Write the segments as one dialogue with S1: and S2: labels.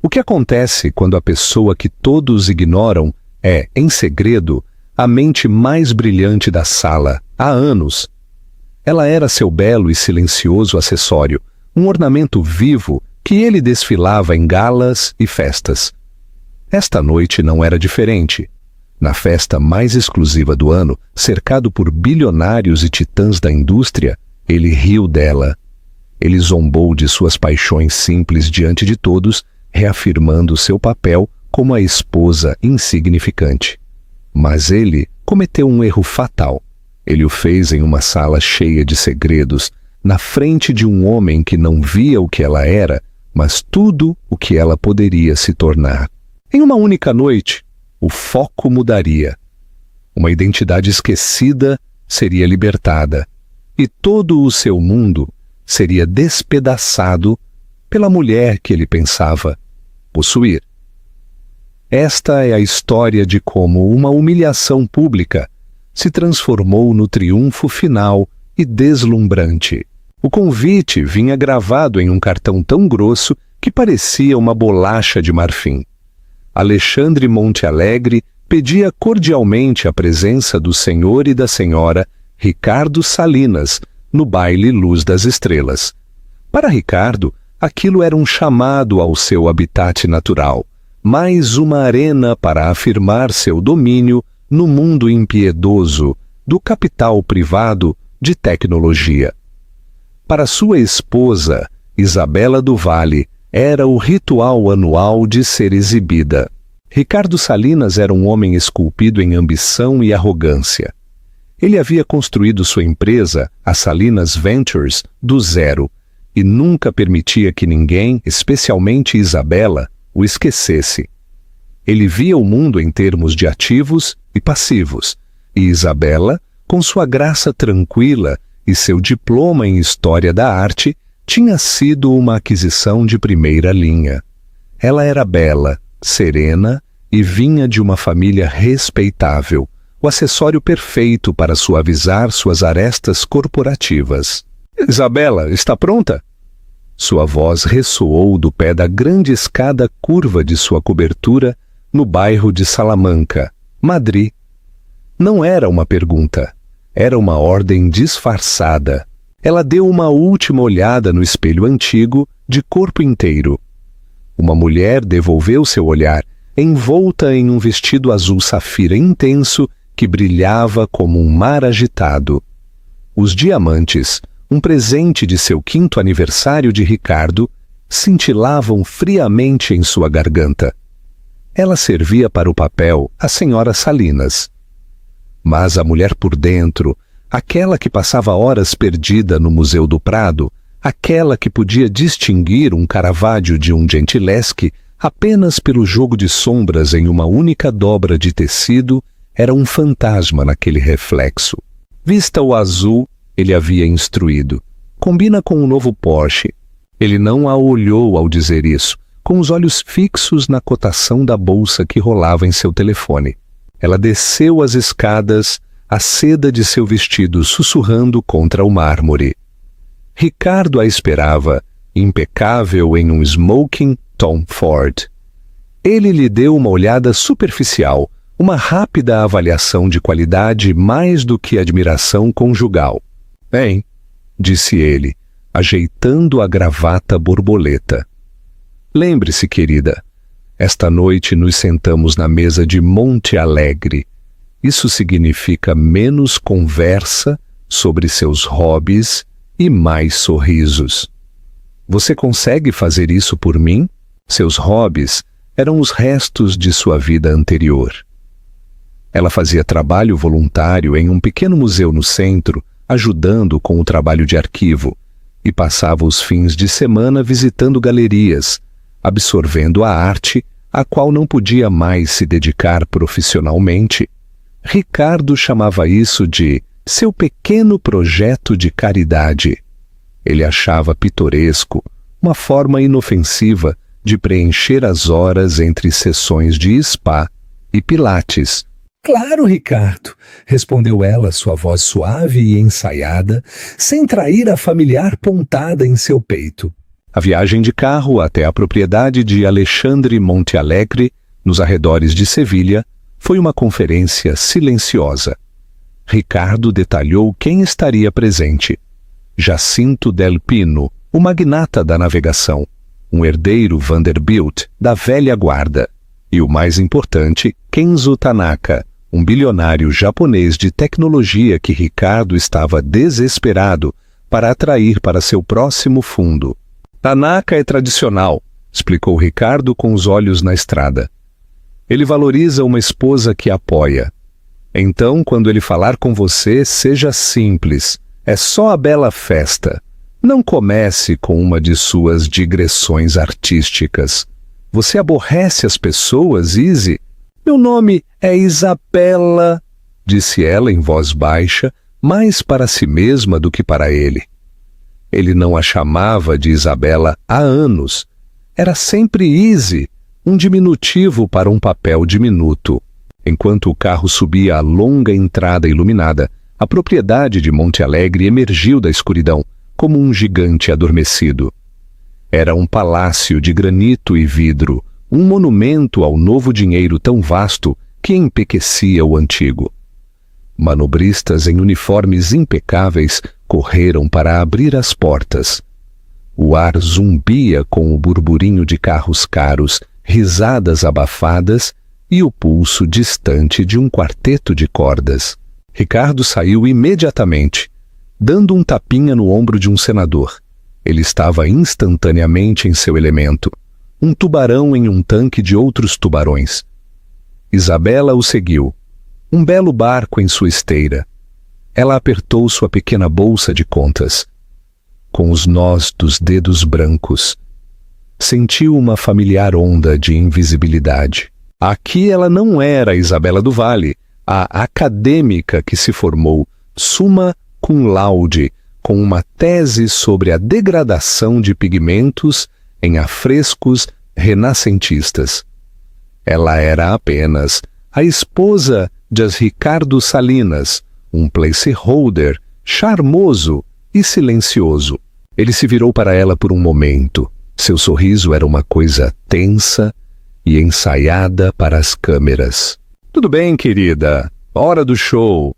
S1: O que acontece quando a pessoa que todos ignoram é, em segredo, a mente mais brilhante da sala, há anos? Ela era seu belo e silencioso acessório, um ornamento vivo que ele desfilava em galas e festas. Esta noite não era diferente. Na festa mais exclusiva do ano, cercado por bilionários e titãs da indústria, ele riu dela. Ele zombou de suas paixões simples diante de todos, reafirmando seu papel como a esposa insignificante. Mas ele cometeu um erro fatal. Ele o fez em uma sala cheia de segredos, na frente de um homem que não via o que ela era, mas tudo o que ela poderia se tornar. Em uma única noite, o foco mudaria. Uma identidade esquecida seria libertada, e todo o seu mundo seria despedaçado pela mulher que ele pensava possuir. Esta é a história de como uma humilhação pública se transformou no triunfo final e deslumbrante. O convite vinha gravado em um cartão tão grosso que parecia uma bolacha de marfim. Alexandre Montealegre pedia cordialmente a presença do senhor e da senhora Ricardo Salinas no baile Luz das Estrelas. Para Ricardo, aquilo era um chamado ao seu habitat natural, mais uma arena para afirmar seu domínio no mundo impiedoso do capital privado de tecnologia. Para sua esposa, Isabela do Vale, era o ritual anual de ser exibida. Ricardo Salinas era um homem esculpido em ambição e arrogância. Ele havia construído sua empresa, a Salinas Ventures, do zero, e nunca permitia que ninguém, especialmente Isabela, o esquecesse. Ele via o mundo em termos de ativos e passivos, e Isabela, com sua graça tranquila e seu diploma em História da Arte, tinha sido uma aquisição de primeira linha. Ela era bela, serena e vinha de uma família respeitável, o acessório perfeito para suavizar suas arestas corporativas. Isabela, está pronta? Sua voz ressoou do pé da grande escada curva de sua cobertura no bairro de Salamanca, Madrid. Não era uma pergunta, era uma ordem disfarçada. Ela deu uma última olhada no espelho antigo, de corpo inteiro. Uma mulher devolveu seu olhar, envolta em um vestido azul safira intenso que brilhava como um mar agitado. Os diamantes, um presente de seu 5º aniversário de Ricardo, cintilavam friamente em sua garganta. Ela servia para o papel a senhora Salinas. Mas a mulher por dentro, aquela que passava horas perdida no Museu do Prado, aquela que podia distinguir um Caravaggio de um Gentileschi apenas pelo jogo de sombras em uma única dobra de tecido, era um fantasma naquele reflexo. Vista o azul, ele havia instruído. Combina com o novo Porsche. Ele não a olhou ao dizer isso, com os olhos fixos na cotação da bolsa que rolava em seu telefone. Ela desceu as escadas, a seda de seu vestido sussurrando contra o mármore. Ricardo a esperava, impecável em um smoking Tom Ford. Ele lhe deu uma olhada superficial, uma rápida avaliação de qualidade mais do que admiração conjugal. Bem, disse ele, ajeitando a gravata borboleta. Lembre-se, querida, esta noite nos sentamos na mesa de Montealegre. Isso significa menos conversa sobre seus hobbies e mais sorrisos. Você consegue fazer isso por mim? Seus hobbies eram os restos de sua vida anterior. Ela fazia trabalho voluntário em um pequeno museu no centro, ajudando com o trabalho de arquivo, e passava os fins de semana visitando galerias, absorvendo a arte a qual não podia mais se dedicar profissionalmente. Ricardo chamava isso de seu pequeno projeto de caridade. Ele achava pitoresco, uma forma inofensiva de preencher as horas entre sessões de spa e pilates.
S2: Claro, Ricardo, respondeu ela, sua voz suave e ensaiada, sem trair a familiar pontada em seu peito.
S1: A viagem de carro até a propriedade de Alexandre Montealegre, nos arredores de Sevilha, foi uma conferência silenciosa. Ricardo detalhou quem estaria presente. Jacinto Del Pino, o magnata da navegação, um herdeiro Vanderbilt da velha guarda, e o mais importante, Kenzo Tanaka, um bilionário japonês de tecnologia que Ricardo estava desesperado para atrair para seu próximo fundo. Tanaka é tradicional, explicou Ricardo com os olhos na estrada. Ele valoriza uma esposa que apoia. Então, quando ele falar com você, seja simples. É só a bela festa. Não comece com uma de suas digressões artísticas. Você aborrece as pessoas, Izzy? Meu nome é Isabela, disse ela em voz baixa, mais para si mesma do que para ele. Ele não a chamava de Isabela há anos. Era sempre Izzy, um diminutivo para um papel diminuto. Enquanto o carro subia a longa entrada iluminada, a propriedade de Montealegre emergiu da escuridão, como um gigante adormecido. Era um palácio de granito e vidro, um monumento ao novo dinheiro tão vasto que empequecia o antigo. Manobristas em uniformes impecáveis correram para abrir as portas. O ar zumbia com o burburinho de carros caros, risadas abafadas e o pulso distante de um quarteto de cordas. Ricardo saiu imediatamente, dando um tapinha no ombro de um senador. Ele estava instantaneamente em seu elemento, um tubarão em um tanque de outros tubarões. Isabela o seguiu, um belo barco em sua esteira. Ela apertou sua pequena bolsa de contas. Com os nós dos dedos brancos, sentiu uma familiar onda de invisibilidade. Aqui ela não era a Isabela do Vale, a acadêmica que se formou summa cum laude, com uma tese sobre a degradação de pigmentos em afrescos renascentistas. Ela era apenas a esposa de Ricardo Salinas, um placeholder charmoso e silencioso. Ele se virou para ela por um momento. Seu sorriso era uma coisa tensa e ensaiada para as câmeras. Tudo bem, querida. Hora do show.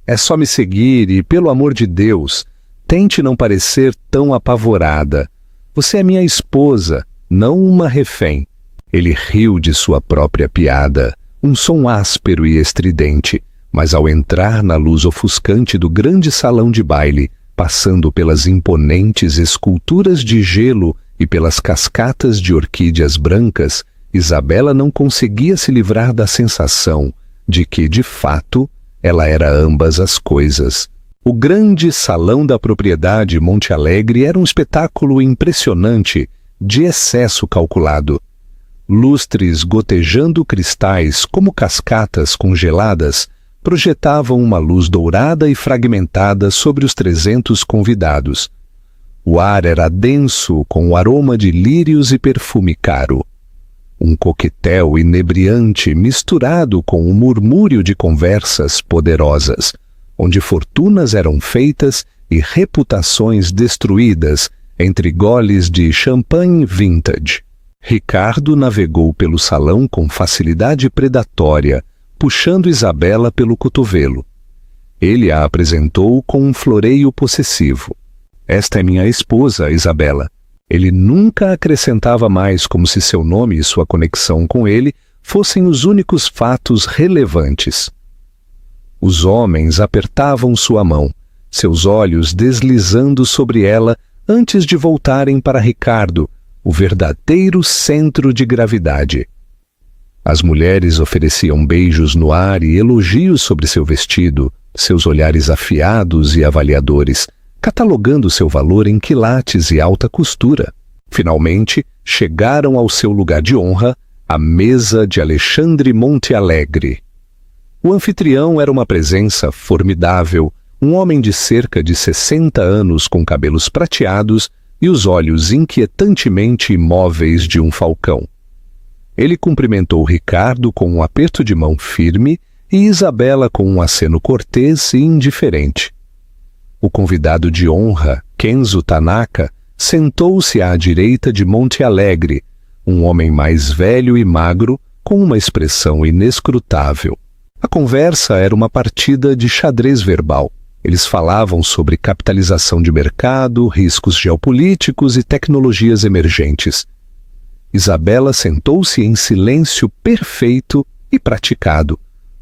S1: É só me seguir e, pelo amor de Deus, tente não parecer tão apavorada. Você é minha esposa, não uma refém. Ele riu de sua própria piada, um som áspero e estridente, mas ao entrar na luz ofuscante do grande salão de baile, passando pelas imponentes esculturas de gelo e pelas cascatas de orquídeas brancas, Isabela não conseguia se livrar da sensação de que, de fato, ela era ambas as coisas. O grande salão da propriedade Montealegre era um espetáculo impressionante, de excesso calculado. Lustres gotejando cristais como cascatas congeladas projetavam uma luz dourada e fragmentada sobre os 300 convidados. O ar era denso com o aroma de lírios e perfume caro. Um coquetel inebriante misturado com um murmúrio de conversas poderosas, onde fortunas eram feitas e reputações destruídas entre goles de champanhe vintage. Ricardo navegou pelo salão com facilidade predatória, puxando Isabela pelo cotovelo. Ele a apresentou com um floreio possessivo. Esta é minha esposa, Isabela. Ele nunca acrescentava mais, como se seu nome e sua conexão com ele fossem os únicos fatos relevantes. Os homens apertavam sua mão, seus olhos deslizando sobre ela antes de voltarem para Ricardo, o verdadeiro centro de gravidade. As mulheres ofereciam beijos no ar e elogios sobre seu vestido, seus olhares afiados e avaliadores, catalogando seu valor em quilates e alta costura. Finalmente, chegaram ao seu lugar de honra, a mesa de Alexandre Montealegre. O anfitrião era uma presença formidável, um homem de cerca de 60 anos com cabelos prateados e os olhos inquietantemente imóveis de um falcão. Ele cumprimentou Ricardo com um aperto de mão firme e Isabela com um aceno cortês e indiferente. O convidado de honra, Kenzo Tanaka, Sentou-se à direita de Monte Alegre, um homem mais velho e magro, com uma expressão inescrutável. A conversa era uma partida de xadrez verbal. Eles falavam sobre capitalização de mercado, riscos geopolíticos e tecnologias emergentes. Isabela sentou-se em silêncio perfeito e praticado,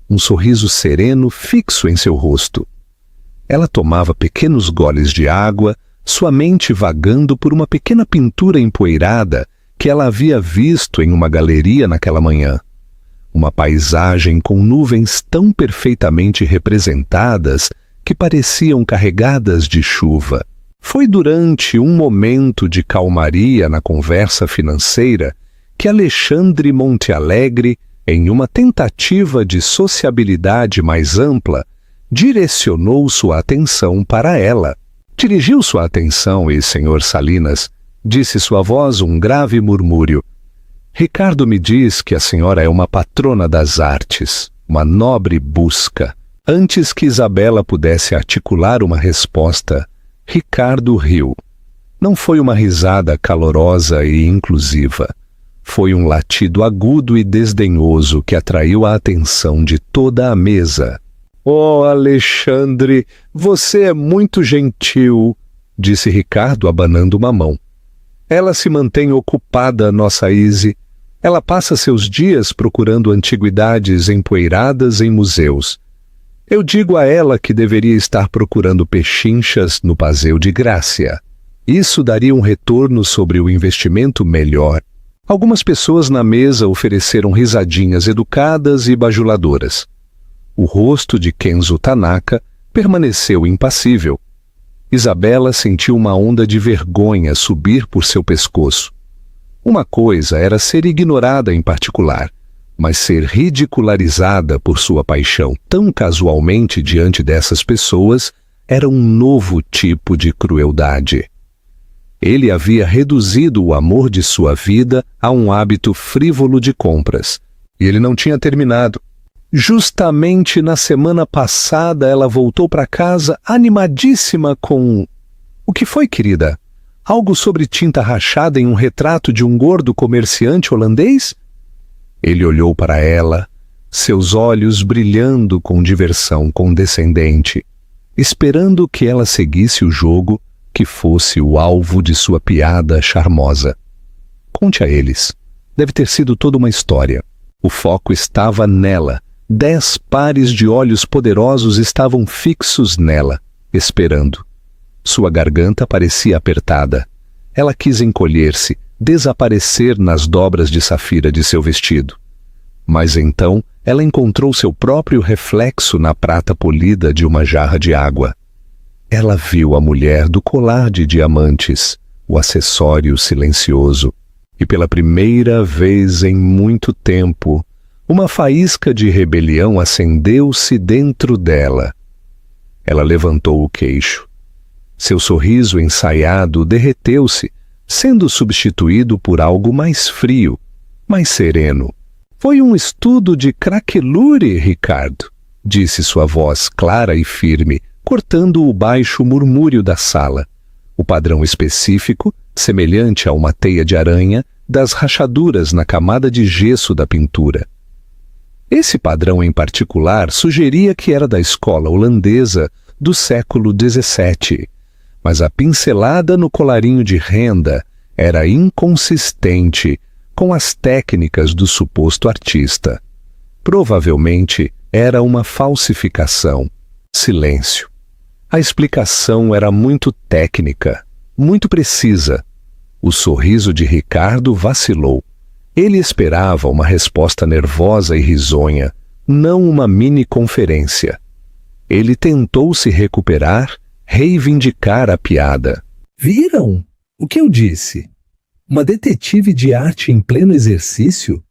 S1: um sorriso sereno fixo em seu rosto. Ela tomava pequenos goles de água, sua mente vagando por uma pequena pintura empoeirada que ela havia visto em uma galeria naquela manhã. Uma paisagem com nuvens tão perfeitamente representadas que pareciam carregadas de chuva. Foi durante um momento de calmaria na conversa financeira que Alexandre Montealegre, em uma tentativa de sociabilidade mais ampla, direcionou sua atenção para ela. Dirigiu sua atenção e, Sr. Salinas, disse sua voz um grave murmúrio. Ricardo me diz que a senhora é uma patrona das artes, uma nobre busca. Antes que Isabela pudesse articular uma resposta, Ricardo riu. Não foi uma risada calorosa e inclusiva. Foi um latido agudo e desdenhoso que atraiu a atenção de toda a mesa. «Oh, Alexandre, você é muito gentil», disse Ricardo abanando uma mão. «Ela se mantém ocupada, nossa Izzy. Ela passa seus dias procurando antiguidades empoeiradas em museus. Eu digo a ela que deveria estar procurando pechinchas no Passeio de Grácia. Isso daria um retorno sobre o investimento melhor». Algumas pessoas na mesa ofereceram risadinhas educadas e bajuladoras. O rosto de Kenzo Tanaka permaneceu impassível. Isabela sentiu uma onda de vergonha subir por seu pescoço. Uma coisa era ser ignorada em particular, mas ser ridicularizada por sua paixão tão casualmente diante dessas pessoas era um novo tipo de crueldade. Ele havia reduzido o amor de sua vida a um hábito frívolo de compras. E ele não tinha terminado. Justamente na semana passada ela voltou para casa animadíssima com... O que foi, querida? Algo sobre tinta rachada em um retrato de um gordo comerciante holandês? Ele olhou para ela, seus olhos brilhando com diversão condescendente, esperando que ela seguisse o jogo, que fosse o alvo de sua piada charmosa. Conte a eles. Deve ter sido toda uma história. O foco estava nela. 10 pares de olhos poderosos estavam fixos nela, esperando. Sua garganta parecia apertada. Ela quis encolher-se, desaparecer nas dobras de safira de seu vestido. Mas então ela encontrou seu próprio reflexo na prata polida de uma jarra de água. Ela viu a mulher do colar de diamantes, o acessório silencioso, e pela primeira vez em muito tempo, uma faísca de rebelião acendeu-se dentro dela. Ela levantou o queixo. Seu sorriso ensaiado derreteu-se, sendo substituído por algo mais frio, mais sereno. Foi um estudo de craquelure, Ricardo, disse sua voz clara e firme, cortando o baixo murmúrio da sala. O padrão específico, semelhante a uma teia de aranha, das rachaduras na camada de gesso da pintura. Esse padrão em particular sugeria que era da escola holandesa do século XVII, mas a pincelada no colarinho de renda era inconsistente com as técnicas do suposto artista. Provavelmente era uma falsificação. Silêncio. A explicação era muito técnica, muito precisa. O sorriso de Ricardo vacilou. Ele esperava uma resposta nervosa e risonha, não uma mini-conferência. Ele tentou se recuperar, reivindicar a piada.
S2: Viram? O que eu disse? Uma detetive de arte em pleno exercício?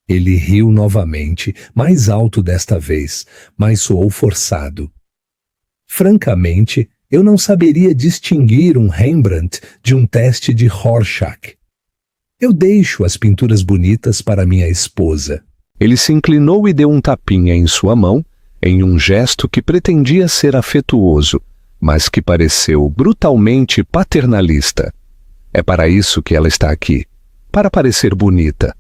S2: Ele riu novamente, mais alto desta vez, mas soou forçado. Francamente, eu não saberia distinguir um Rembrandt de um teste de Rorschach. Eu deixo as pinturas bonitas para minha esposa.
S1: Ele se inclinou e deu um tapinha em sua mão, em um gesto que pretendia ser afetuoso, mas que pareceu brutalmente paternalista. É para isso que ela está aqui, para parecer bonita.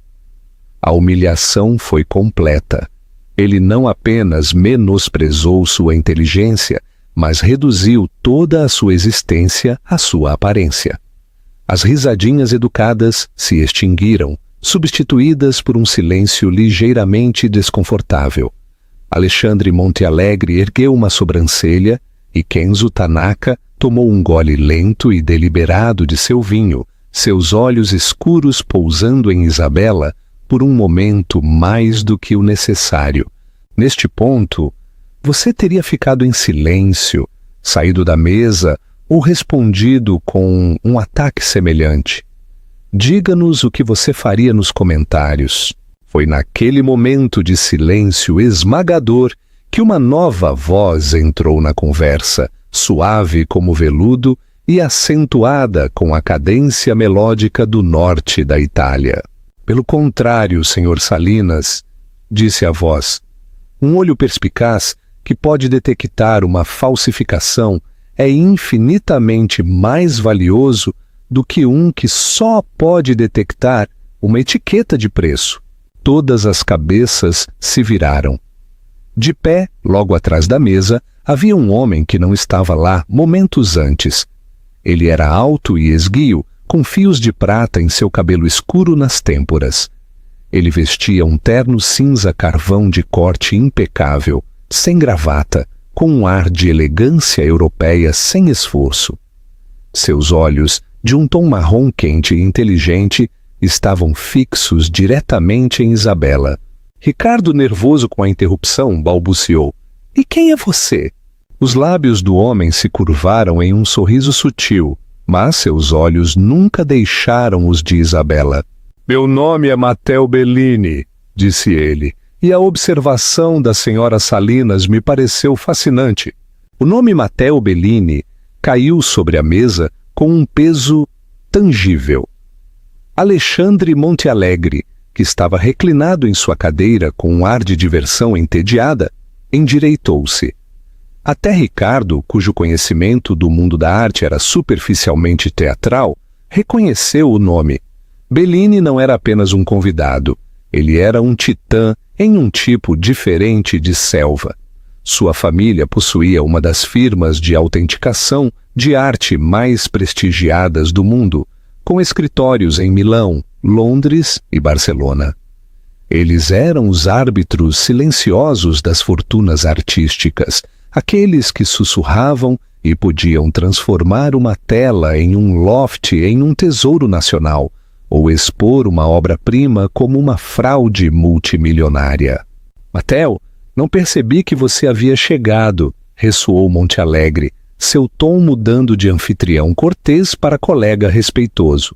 S1: A humilhação foi completa. Ele não apenas menosprezou sua inteligência, mas reduziu toda a sua existência à sua aparência. As risadinhas educadas se extinguiram, substituídas por um silêncio ligeiramente desconfortável. Alexandre Montealegre ergueu uma sobrancelha e Kenzo Tanaka tomou um gole lento e deliberado de seu vinho, seus olhos escuros pousando em Isabela por um momento mais do que o necessário. Neste ponto, você teria ficado em silêncio, saído da mesa ou respondido com um ataque semelhante. Diga-nos o que você faria nos comentários. Foi naquele momento de silêncio esmagador que uma nova voz entrou na conversa, suave como veludo e acentuada com a cadência melódica do norte da Itália. Pelo contrário, Sr. Salinas, disse a voz, um olho perspicaz que pode detectar uma falsificação é infinitamente mais valioso do que um que só pode detectar uma etiqueta de preço. Todas as cabeças se viraram. De pé, logo atrás da mesa, havia um homem que não estava lá momentos antes. Ele era alto e esguio, com fios de prata em seu cabelo escuro nas têmporas. Ele vestia um terno cinza carvão de corte impecável, sem gravata, com um ar de elegância europeia sem esforço. Seus olhos, de um tom marrom quente e inteligente, estavam fixos diretamente em Isabela. Ricardo, nervoso com a interrupção, balbuciou. E quem é você? Os lábios do homem se curvaram em um sorriso sutil, mas seus olhos nunca deixaram os de Isabela. Meu nome é Matteo Bellini, disse ele, e a observação da senhora Salinas me pareceu fascinante. O nome Matteo Bellini caiu sobre a mesa com um peso tangível. Alexandre Montealegre, que estava reclinado em sua cadeira com um ar de diversão entediada, endireitou-se. Até Ricardo, cujo conhecimento do mundo da arte era superficialmente teatral, reconheceu o nome. Bellini não era apenas um convidado, ele era um titã em um tipo diferente de selva. Sua família possuía uma das firmas de autenticação de arte mais prestigiadas do mundo, com escritórios em Milão, Londres e Barcelona. Eles eram os árbitros silenciosos das fortunas artísticas, aqueles que sussurravam e podiam transformar uma tela em um loft em um tesouro nacional, ou expor uma obra-prima como uma fraude multimilionária. Matteo, não percebi que você havia chegado, ressoou Montealegre, seu tom mudando de anfitrião cortês para colega respeitoso.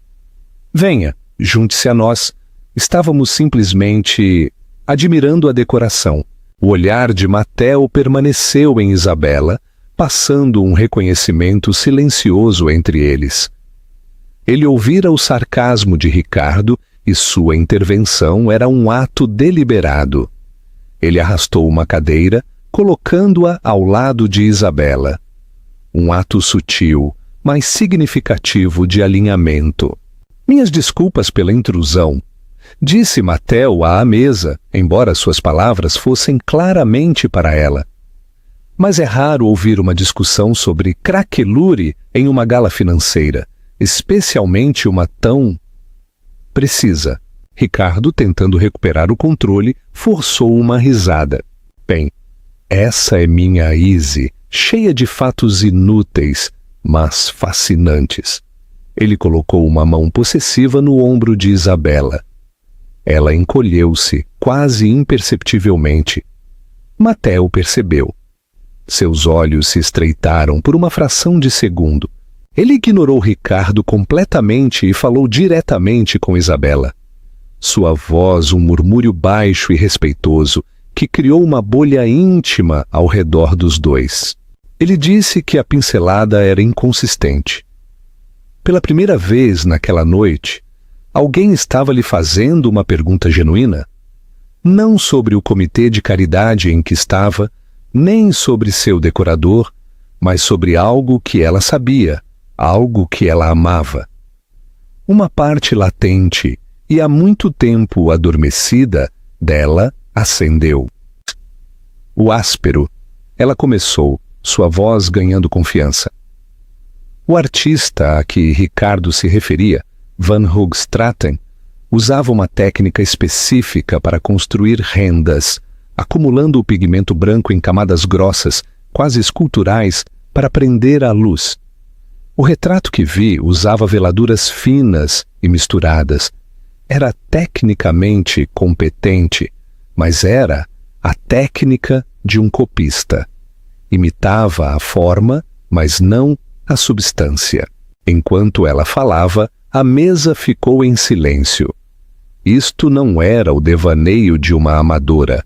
S1: Venha, junte-se a nós. Estávamos simplesmente admirando a decoração. O olhar de Matteo permaneceu em Isabela, passando um reconhecimento silencioso entre eles. Ele ouvira o sarcasmo de Ricardo e sua intervenção era um ato deliberado. Ele arrastou uma cadeira, colocando-a ao lado de Isabela. Um ato sutil, mas significativo de alinhamento. Minhas desculpas pela intrusão, disse Matteo à mesa, embora suas palavras fossem claramente para ela. Mas é raro ouvir uma discussão sobre craquelure em uma gala financeira, especialmente uma tão precisa. Ricardo, tentando recuperar o controle, forçou uma risada. Bem, essa é minha Izzy, cheia de fatos inúteis, mas fascinantes. Ele colocou uma mão possessiva no ombro de Isabela. Ela encolheu-se, quase imperceptivelmente. Matteo percebeu. Seus olhos se estreitaram por uma fração de segundo. Ele ignorou Ricardo completamente e falou diretamente com Isabela. Sua voz, um murmúrio baixo e respeitoso, que criou uma bolha íntima ao redor dos dois. Ele disse que a pincelada era inconsistente. Pela primeira vez naquela noite, alguém estava lhe fazendo uma pergunta genuína? Não sobre o comitê de caridade em que estava, nem sobre seu decorador, mas sobre algo que ela sabia, algo que ela amava. Uma parte latente e há muito tempo adormecida dela acendeu. O áspero. Ela começou, sua voz ganhando confiança. O artista a que Ricardo se referia, Van Hoogstraten, usava uma técnica específica para construir rendas, acumulando o pigmento branco em camadas grossas, quase esculturais, para prender a luz. O retrato que vi usava veladuras finas e misturadas. Era tecnicamente competente, mas era a técnica de um copista. Imitava a forma, mas não a substância. Enquanto ela falava, a mesa ficou em silêncio. Isto não era o devaneio de uma amadora.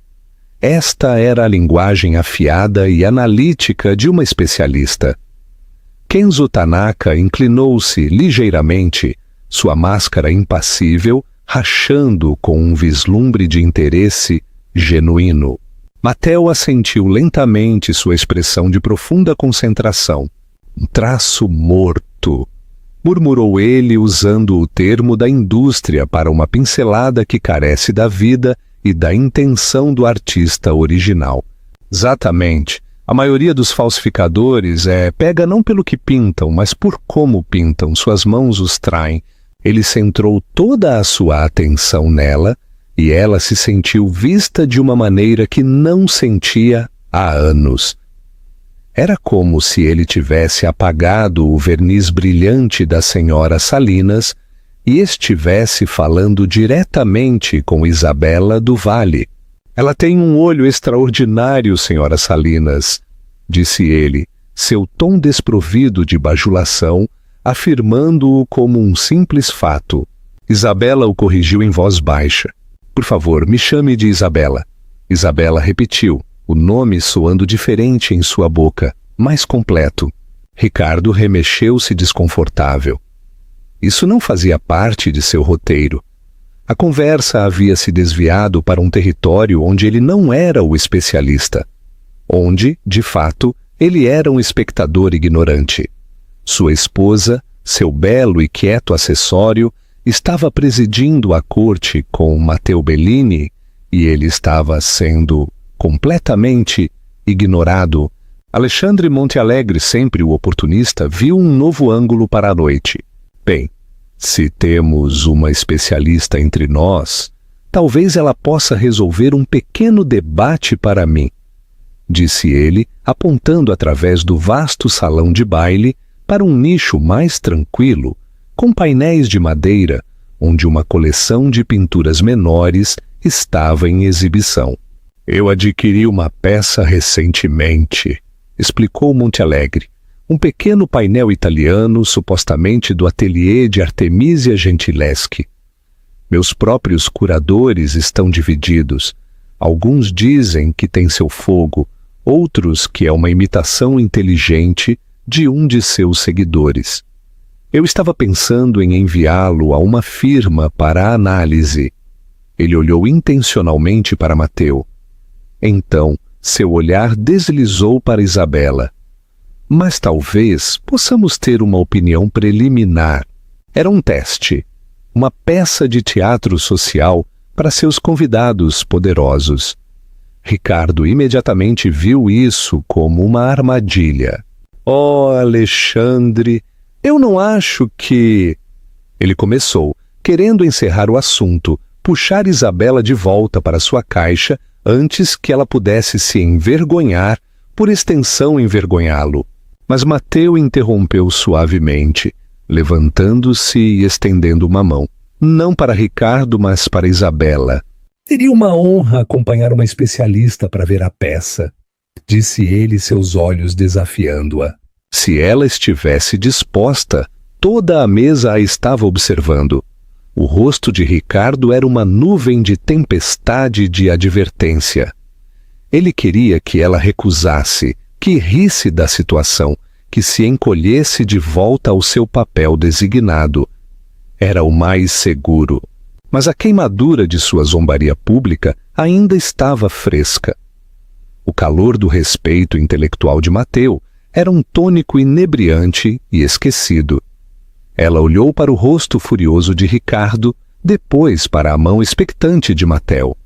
S1: Esta era a linguagem afiada e analítica de uma especialista. Kenzo Tanaka inclinou-se ligeiramente, sua máscara impassível rachando com um vislumbre de interesse genuíno. Mateo assentiu lentamente sua expressão de profunda concentração. Um traço morto, murmurou ele usando o termo da indústria para uma pincelada que carece da vida e da intenção do artista original. Exatamente. A maioria dos falsificadores pega não pelo que pintam, mas por como pintam. Suas mãos os traem. Ele centrou toda a sua atenção nela e ela se sentiu vista de uma maneira que não sentia há anos. Era como se ele tivesse apagado o verniz brilhante da senhora Salinas e estivesse falando diretamente com Isabela do Vale. Ela tem um olho extraordinário, senhora Salinas, disse ele, seu tom desprovido de bajulação, afirmando-o como um simples fato. Isabela o corrigiu em voz baixa. Por favor, me chame de Isabela. Isabela repetiu, o nome soando diferente em sua boca, mais completo. Ricardo remexeu-se desconfortável. Isso não fazia parte de seu roteiro. A conversa havia se desviado para um território onde ele não era o especialista, onde, de fato, ele era um espectador ignorante. Sua esposa, seu belo e quieto acessório, estava presidindo a corte com Matteo Bellini e ele estava sendo completamente ignorado. Alexandre Montealegre, sempre o oportunista, viu um novo ângulo para a noite. Bem, se temos uma especialista entre nós, talvez ela possa resolver um pequeno debate para mim, disse ele, apontando através do vasto salão de baile para um nicho mais tranquilo, com painéis de madeira, onde uma coleção de pinturas menores estava em exibição. Eu adquiri uma peça recentemente, explicou Montealegre. Um pequeno painel italiano, supostamente do ateliê de Artemisia Gentileschi. Meus próprios curadores estão divididos. Alguns dizem que tem seu fogo, outros que é uma imitação inteligente de um de seus seguidores. Eu estava pensando em enviá-lo a uma firma para análise. Ele olhou intencionalmente para Matteo. Então, seu olhar deslizou para Isabela. Mas talvez possamos ter uma opinião preliminar. Era um teste, uma peça de teatro social para seus convidados poderosos. Ricardo imediatamente viu isso como uma armadilha. Oh, Alexandre, eu não acho que... Ele começou, querendo encerrar o assunto, puxar Isabela de volta para sua caixa antes que ela pudesse se envergonhar, por extensão envergonhá-lo. Mas Matteo interrompeu suavemente, levantando-se e estendendo uma mão. Não para Ricardo, mas para Isabela.
S2: Seria uma honra acompanhar uma especialista para ver a peça, disse ele, seus olhos desafiando-a.
S1: Se ela estivesse disposta, toda a mesa a estava observando. O rosto de Ricardo era uma nuvem de tempestade de advertência. Ele queria que ela recusasse, que risse da situação, que se encolhesse de volta ao seu papel designado. Era o mais seguro. Mas a queimadura de sua zombaria pública ainda estava fresca. O calor do respeito intelectual de Matteo era um tônico inebriante e esquecido. Ela olhou para o rosto furioso de Ricardo, depois para a mão expectante de Mateo.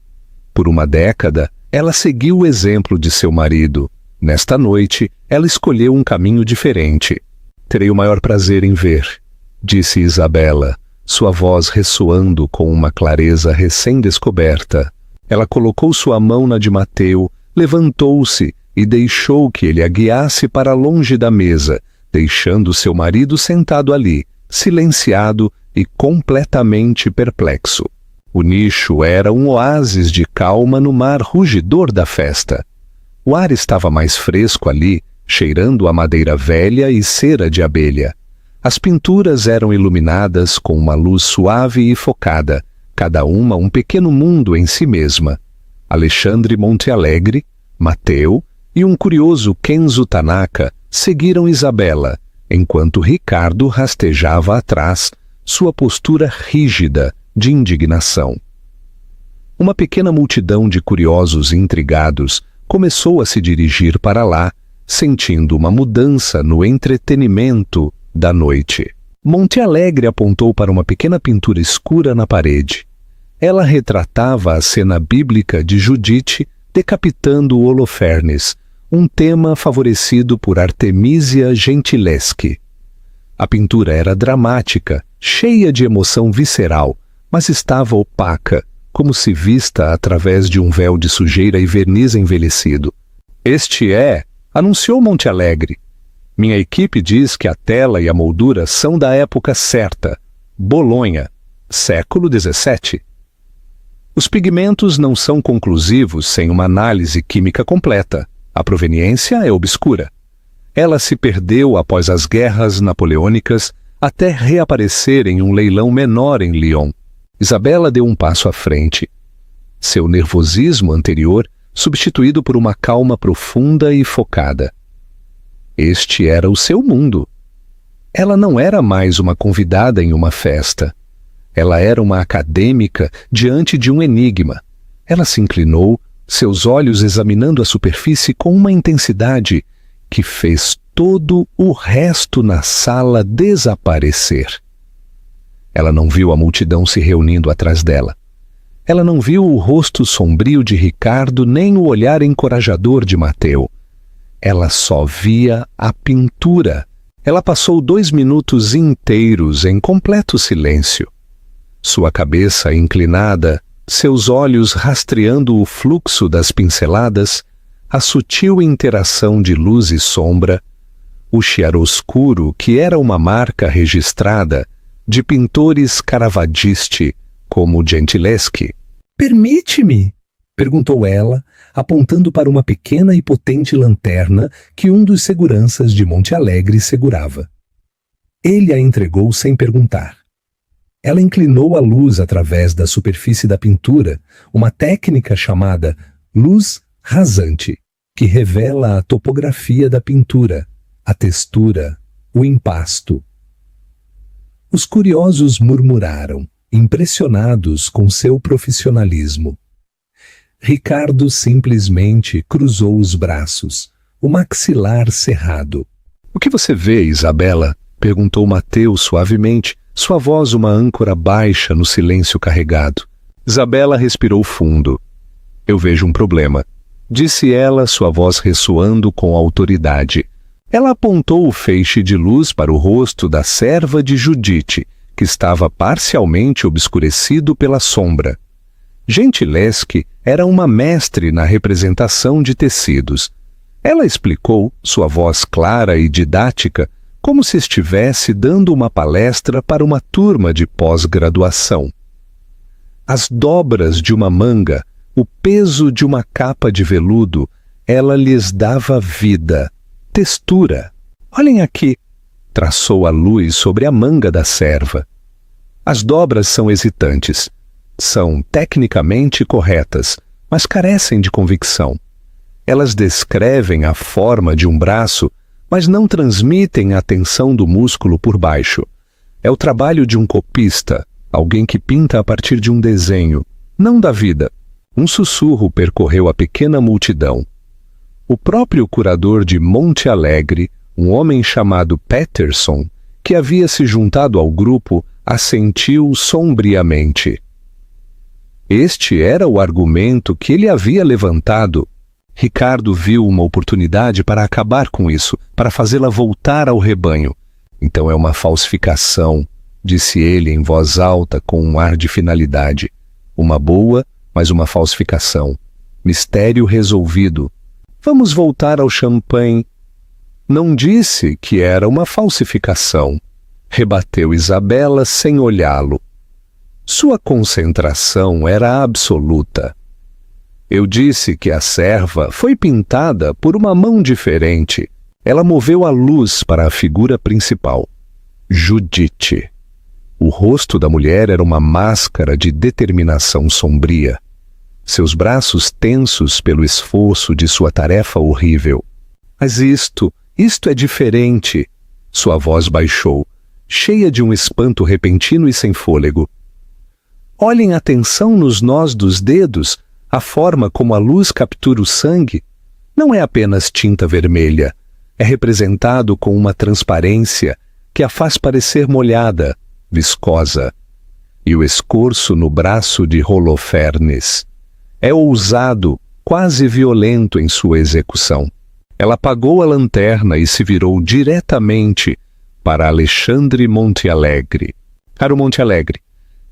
S1: Por uma década, ela seguiu o exemplo de seu marido. Nesta noite, ela escolheu um caminho diferente. Terei o maior prazer em ver, disse Isabela, sua voz ressoando com uma clareza recém-descoberta. Ela colocou sua mão na de Mateo, levantou-se e deixou que ele a guiasse para longe da mesa, deixando seu marido sentado ali, silenciado e completamente perplexo. O nicho era um oásis de calma no mar rugidor da festa. O ar estava mais fresco ali, cheirando a madeira velha e cera de abelha. As pinturas eram iluminadas com uma luz suave e focada, cada uma um pequeno mundo em si mesma. Alexandre Montealegre, Mateo e um curioso Kenzo Tanaka seguiram Isabela, enquanto Ricardo rastejava atrás, sua postura rígida de indignação. Uma pequena multidão de curiosos intrigados começou a se dirigir para lá, sentindo uma mudança no entretenimento da noite. Montealegre apontou para uma pequena pintura escura na parede. Ela retratava a cena bíblica de Judite decapitando Holofernes, um tema favorecido por Artemisia Gentileschi. A pintura era dramática, cheia de emoção visceral, mas estava opaca, como se vista através de um véu de sujeira e verniz envelhecido. Anunciou Montealegre. Minha equipe diz que a tela e a moldura são da época certa, Bolonha, século XVII. Os pigmentos não são conclusivos sem uma análise química completa. A proveniência é obscura. Ela se perdeu após as guerras napoleônicas até reaparecer em um leilão menor em Lyon. Isabela deu um passo à frente. Seu nervosismo anterior substituído por uma calma profunda e focada. Este era o seu mundo. Ela não era mais uma convidada em uma festa. Ela era uma acadêmica diante de um enigma. Ela se inclinou, seus olhos examinando a superfície com uma intensidade que fez todo o resto na sala desaparecer. Ela não viu a multidão se reunindo atrás dela. Ela não viu o rosto sombrio de Ricardo nem o olhar encorajador de Mateo. Ela só via a pintura. Ela passou 2 minutos inteiros em completo silêncio. Sua cabeça inclinada, seus olhos rastreando o fluxo das pinceladas, a sutil interação de luz e sombra, o chiaroscuro que era uma marca registrada de pintores Caravaggisti como Gentileschi.
S2: Permite-me? Perguntou ela, apontando para uma pequena e potente lanterna que um dos seguranças de Montealegre segurava. Ele a entregou sem perguntar. Ela inclinou a luz através da superfície da pintura, uma técnica chamada luz rasante, que revela a topografia da pintura, a textura, o impasto. Os curiosos murmuraram, impressionados com seu profissionalismo. Ricardo simplesmente cruzou os braços, o maxilar cerrado.
S1: O que você vê, Isabela? Perguntou Mateo suavemente, sua voz uma âncora baixa no silêncio carregado. Isabela respirou fundo. Eu vejo um problema, disse ela, sua voz ressoando com autoridade. Ela apontou o feixe de luz para o rosto da serva de Judite, que estava parcialmente obscurecido pela sombra. Gentileschi era uma mestre na representação de tecidos. Ela explicou, sua voz clara e didática, como se estivesse dando uma palestra para uma turma de pós-graduação. As dobras de uma manga, o peso de uma capa de veludo, ela lhes dava vida, textura. Olhem aqui, traçou a luz sobre a manga da serva. As dobras são hesitantes. São tecnicamente corretas, mas carecem de convicção. Elas descrevem a forma de um braço, mas não transmitem a tensão do músculo por baixo. É o trabalho de um copista, alguém que pinta a partir de um desenho, não da vida. Um sussurro percorreu a pequena multidão. O próprio curador de Montealegre, um homem chamado Peterson, que havia se juntado ao grupo, assentiu sombriamente. Este era o argumento que ele havia levantado. Ricardo viu uma oportunidade para acabar com isso, para fazê-la voltar ao rebanho. Então é uma falsificação, disse ele em voz alta com um ar de finalidade. Uma boa, mas uma falsificação. Mistério resolvido. Vamos voltar ao champanhe. Não disse que era uma falsificação, rebateu Isabela sem olhá-lo. Sua concentração era absoluta. Eu disse que a serva foi pintada por uma mão diferente. Ela moveu a luz para a figura principal. Judite. O rosto da mulher era uma máscara de determinação sombria. Seus braços tensos pelo esforço de sua tarefa horrível. Mas isto é diferente. Sua voz baixou, cheia de um espanto repentino e sem fôlego. Olhem atenção nos nós dos dedos, a forma como a luz captura o sangue. Não é apenas tinta vermelha, é representado com uma transparência que a faz parecer molhada, viscosa. E o escorço no braço de Holofernes é ousado, quase violento em sua execução. Ela apagou a lanterna e se virou diretamente para Alexandre Montealegre. Caro Montealegre,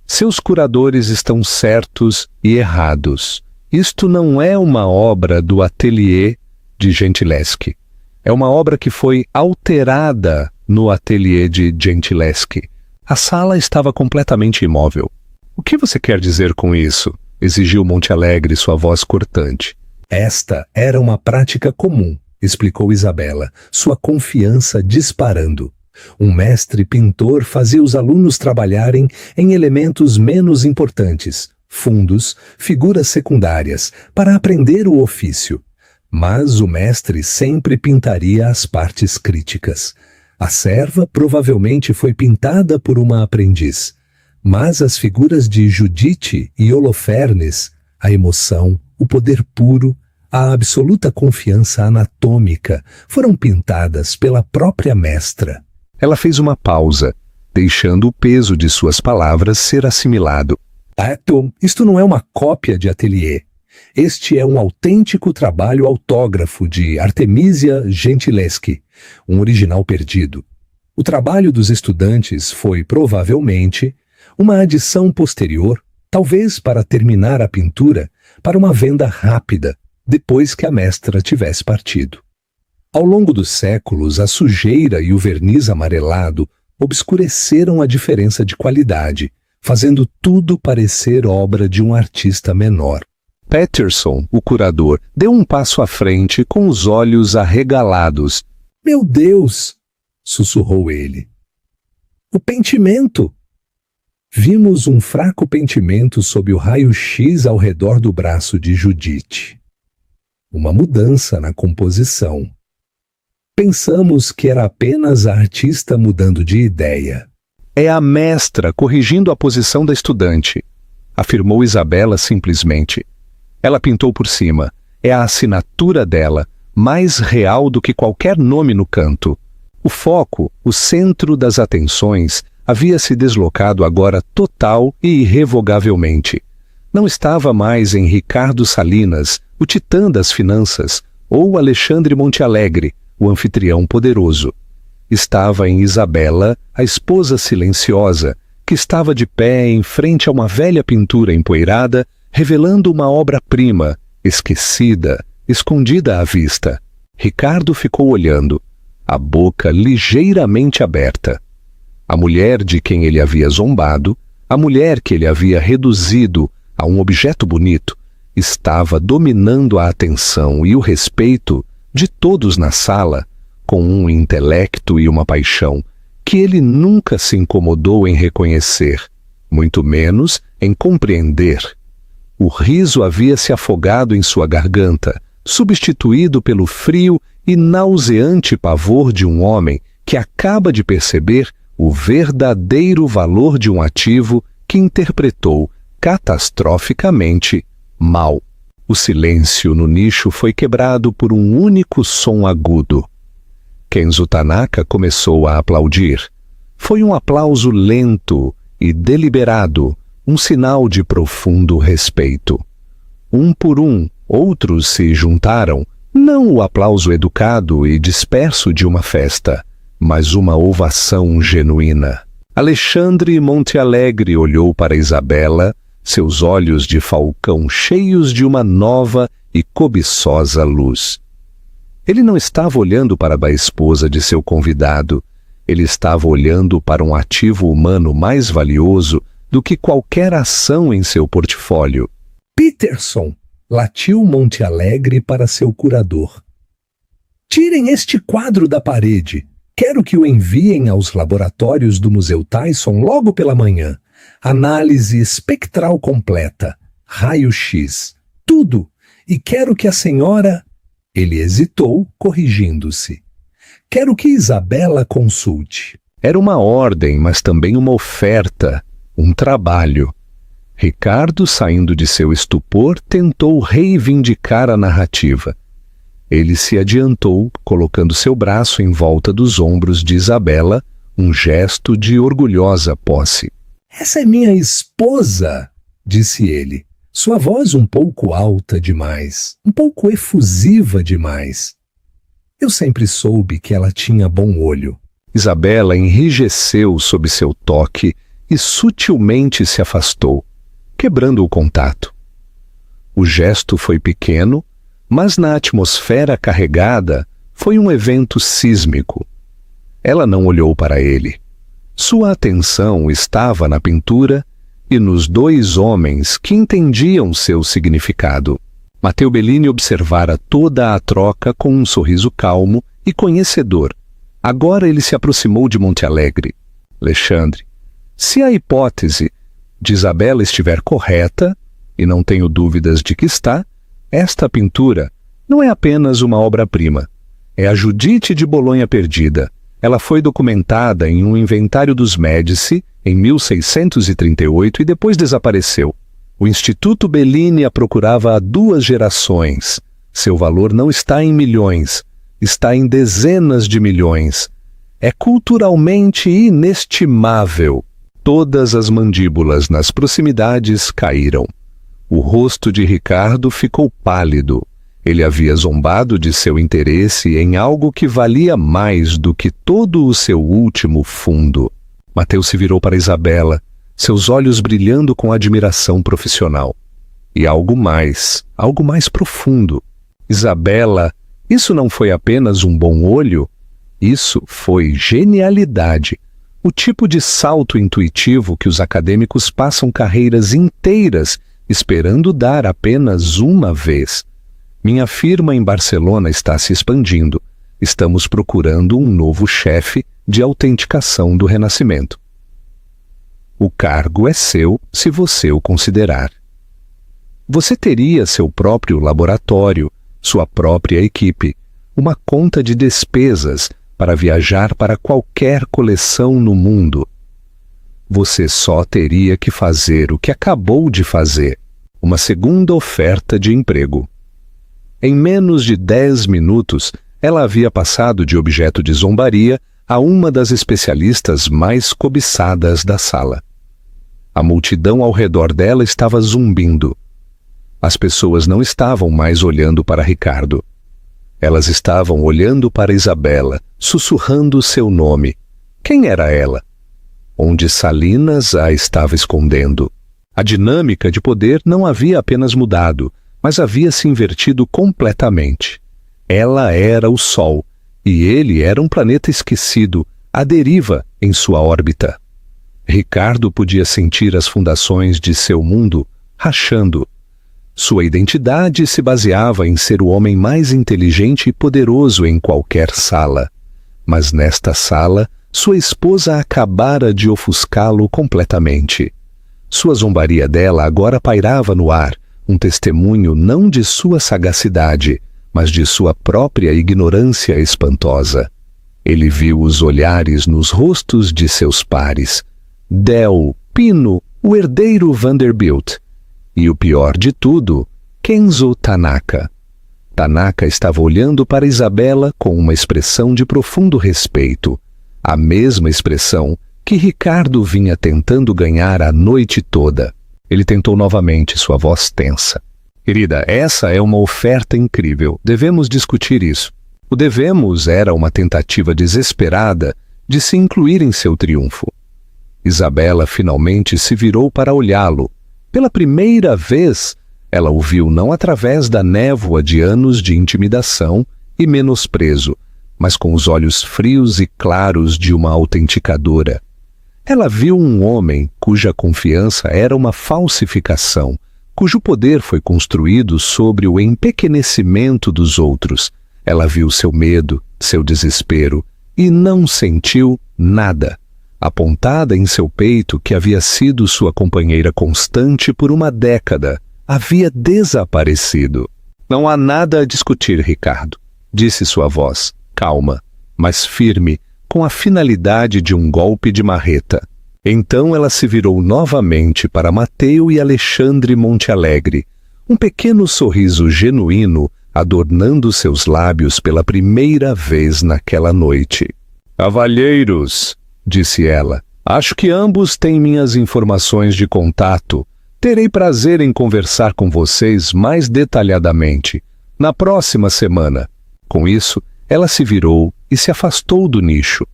S1: seus curadores estão certos e errados. Isto não é uma obra do ateliê de Gentileschi. É uma obra que foi alterada no ateliê de Gentileschi. A sala estava completamente imóvel. O que você quer dizer com isso? Exigiu Montealegre, sua voz cortante.
S2: Esta era uma prática comum, explicou Isabela, sua confiança disparando. Um mestre pintor fazia os alunos trabalharem em elementos menos importantes, fundos, figuras secundárias, para aprender o ofício. Mas o mestre sempre pintaria as partes críticas. A serva provavelmente foi pintada por uma aprendiz, mas as figuras de Judite e Holofernes, a emoção, o poder puro, a absoluta confiança anatômica, foram pintadas pela própria mestra.
S1: Ela fez uma pausa, deixando o peso de suas palavras ser assimilado.
S2: Isto não é uma cópia de ateliê. Este é um autêntico trabalho autógrafo de Artemisia Gentileschi, um original perdido. O trabalho dos estudantes foi, provavelmente, uma adição posterior, talvez para terminar a pintura, para uma venda rápida, depois que a mestra tivesse partido. Ao longo dos séculos, a sujeira e o verniz amarelado obscureceram a diferença de qualidade, fazendo tudo parecer obra de um artista menor.
S1: Peterson, o curador, deu um passo à frente com os olhos arregalados.
S2: Meu Deus! Sussurrou ele. O pentimento! Vimos um fraco pentimento sob o raio-x ao redor do braço de Judite. Uma mudança na composição. Pensamos que era apenas a artista mudando de ideia.
S1: É a mestra corrigindo a posição da estudante, afirmou Isabela simplesmente. Ela pintou por cima. É a assinatura dela, mais real do que qualquer nome no canto. O foco, o centro das atenções, havia se deslocado agora total e irrevogavelmente. Não estava mais em Ricardo Salinas, o titã das finanças, ou Alexandre Montealegre, o anfitrião poderoso. Estava em Isabela, a esposa silenciosa, que estava de pé em frente a uma velha pintura empoeirada, revelando uma obra-prima, esquecida, escondida à vista. Ricardo ficou olhando, a boca ligeiramente aberta. A mulher de quem ele havia zombado, a mulher que ele havia reduzido a um objeto bonito, estava dominando a atenção e o respeito de todos na sala, com um intelecto e uma paixão que ele nunca se incomodou em reconhecer, muito menos em compreender. O riso havia se afogado em sua garganta, substituído pelo frio e nauseante pavor de um homem que acaba de perceber o verdadeiro valor de um ativo que interpretou catastroficamente mal. O silêncio no nicho foi quebrado por um único som agudo. Kenzo Tanaka começou a aplaudir. Foi um aplauso lento e deliberado, um sinal de profundo respeito. Um por um, outros se juntaram, não o aplauso educado e disperso de uma festa, mas uma ovação genuína. Alexandre Montealegre olhou para Isabela, seus olhos de falcão cheios de uma nova e cobiçosa luz. Ele não estava olhando para a esposa de seu convidado, ele estava olhando para um ativo humano mais valioso do que qualquer ação em seu portfólio.
S2: Peterson, latiu Montealegre para seu curador. Tirem este quadro da parede. Quero que o enviem aos laboratórios do Museu Tyson logo pela manhã. Análise espectral completa, raio-x, tudo. E quero que a senhora... Ele hesitou, corrigindo-se. Quero que Isabela consulte.
S1: Era uma ordem, mas também uma oferta, um trabalho. Ricardo, saindo de seu estupor, tentou reivindicar a narrativa. Ele se adiantou, colocando seu braço em volta dos ombros de Isabela, um gesto de orgulhosa posse.
S2: Essa é minha esposa, disse ele. Sua voz um pouco alta demais, um pouco efusiva demais. Eu sempre soube que ela tinha bom olho.
S1: Isabela enrijeceu sob seu toque e sutilmente se afastou, quebrando o contato. O gesto foi pequeno, mas na atmosfera carregada foi um evento sísmico. Ela não olhou para ele. Sua atenção estava na pintura e nos dois homens que entendiam seu significado. Matteo Bellini observara toda a troca com um sorriso calmo e conhecedor. Agora ele se aproximou de Montealegre. Alexandre, se a hipótese de Isabela estiver correta, e não tenho dúvidas de que está, esta pintura não é apenas uma obra-prima. É a Judite de Bolonha perdida. Ela foi documentada em um inventário dos Médici em 1638 e depois desapareceu. O Instituto Bellini a procurava há 2 gerações. Seu valor não está em milhões, está em dezenas de milhões. É culturalmente inestimável. Todas as mandíbulas nas proximidades caíram. O rosto de Ricardo ficou pálido. Ele havia zombado de seu interesse em algo que valia mais do que todo o seu último fundo. Matteo se virou para Isabela, seus olhos brilhando com admiração profissional. E algo mais profundo. Isabela, isso não foi apenas um bom olho, isso foi genialidade. O tipo de salto intuitivo que os acadêmicos passam carreiras inteiras esperando dar apenas uma vez. Minha firma em Barcelona está se expandindo. Estamos procurando um novo chefe de autenticação do Renascimento. O cargo é seu se você o considerar. Você teria seu próprio laboratório, sua própria equipe, uma conta de despesas para viajar para qualquer coleção no mundo. Você só teria que fazer o que acabou de fazer, uma segunda oferta de emprego. Em menos de 10 minutos, ela havia passado de objeto de zombaria a uma das especialistas mais cobiçadas da sala. A multidão ao redor dela estava zumbindo. As pessoas não estavam mais olhando para Ricardo. Elas estavam olhando para Isabela, sussurrando seu nome. Quem era ela? Onde Salinas a estava escondendo. A dinâmica de poder não havia apenas mudado, mas havia se invertido completamente. Ela era o Sol, e ele era um planeta esquecido, à deriva em sua órbita. Ricardo podia sentir as fundações de seu mundo rachando. Sua identidade se baseava em ser o homem mais inteligente e poderoso em qualquer sala. Mas nesta sala, sua esposa acabara de ofuscá-lo completamente. Sua zombaria dela agora pairava no ar, um testemunho não de sua sagacidade, mas de sua própria ignorância espantosa. Ele viu os olhares nos rostos de seus pares. Del, Pino, o herdeiro Vanderbilt. E o pior de tudo, Kenzo Tanaka. Tanaka estava olhando para Isabela com uma expressão de profundo respeito. A mesma expressão que Ricardo vinha tentando ganhar a noite toda. Ele tentou novamente, sua voz tensa. Querida, essa é uma oferta incrível. Devemos discutir isso. O devemos era uma tentativa desesperada de se incluir em seu triunfo. Isabela finalmente se virou para olhá-lo. Pela primeira vez, ela o viu não através da névoa de anos de intimidação e menosprezo, mas com os olhos frios e claros de uma autenticadora. Ela viu um homem cuja confiança era uma falsificação, cujo poder foi construído sobre o empequenecimento dos outros. Ela viu seu medo, seu desespero, e não sentiu nada. Apontada em seu peito, que havia sido sua companheira constante por uma década, havia desaparecido. Não há nada a discutir, Ricardo, disse sua voz, calma, mas firme, com a finalidade de um golpe de marreta. Então ela se virou novamente para Mateu e Alexandre Montealegre, um pequeno sorriso genuíno adornando seus lábios pela primeira vez naquela noite. Cavalheiros, disse ela, acho que ambos têm minhas informações de contato. Terei prazer em conversar com vocês mais detalhadamente na próxima semana. Com isso, ela se virou e se afastou do nicho,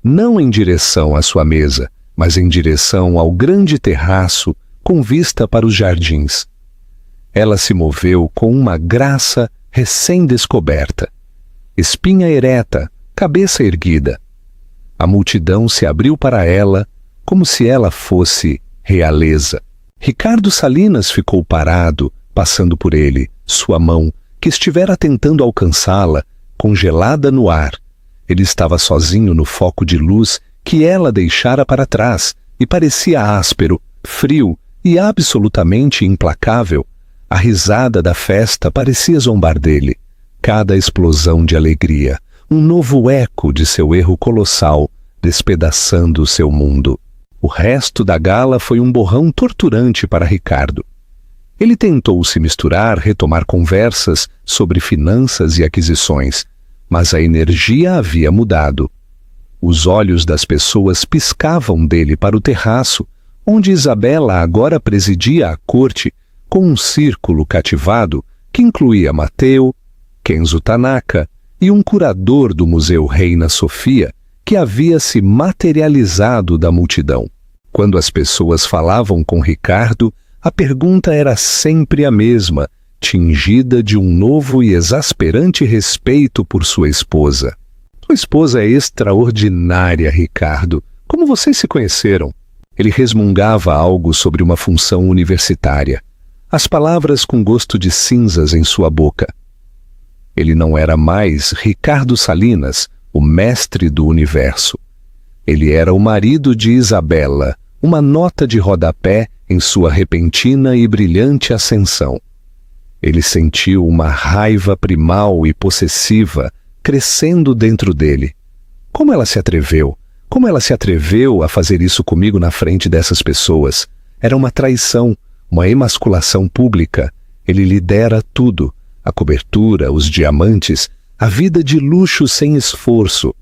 S1: não em direção à sua mesa, mas em direção ao grande terraço com vista para os jardins. Ela se moveu com uma graça recém-descoberta, espinha ereta, cabeça erguida. A multidão se abriu para ela como se ela fosse realeza. Ricardo Salinas ficou parado, passando por ele, sua mão, que estivera tentando alcançá-la, congelada no ar. Ele estava sozinho no foco de luz que ela deixara para trás e parecia áspero, frio e absolutamente implacável. A risada da festa parecia zombar dele. Cada explosão de alegria, um novo eco de seu erro colossal, despedaçando seu mundo. O resto da gala foi um borrão torturante para Ricardo. Ele tentou se misturar, retomar conversas sobre finanças e aquisições, mas a energia havia mudado. Os olhos das pessoas piscavam dele para o terraço, onde Isabela agora presidia a corte com um círculo cativado que incluía Mateu, Kenzo Tanaka e um curador do Museu Reina Sofia que havia se materializado da multidão. Quando as pessoas falavam com Ricardo, a pergunta era sempre a mesma, tingida de um novo e exasperante respeito por sua esposa. Sua esposa é extraordinária, Ricardo. Como vocês se conheceram? Ele resmungava algo sobre uma função universitária. As palavras com gosto de cinzas em sua boca. Ele não era mais Ricardo Salinas, o mestre do universo. Ele era o marido de Isabela, uma nota de rodapé em sua repentina e brilhante ascensão. Ele sentiu uma raiva primal e possessiva crescendo dentro dele. Como ela se atreveu? Como ela se atreveu a fazer isso comigo na frente dessas pessoas? Era uma traição, uma emasculação pública. Ele lhe dera tudo, a cobertura, os diamantes, a vida de luxo sem esforço.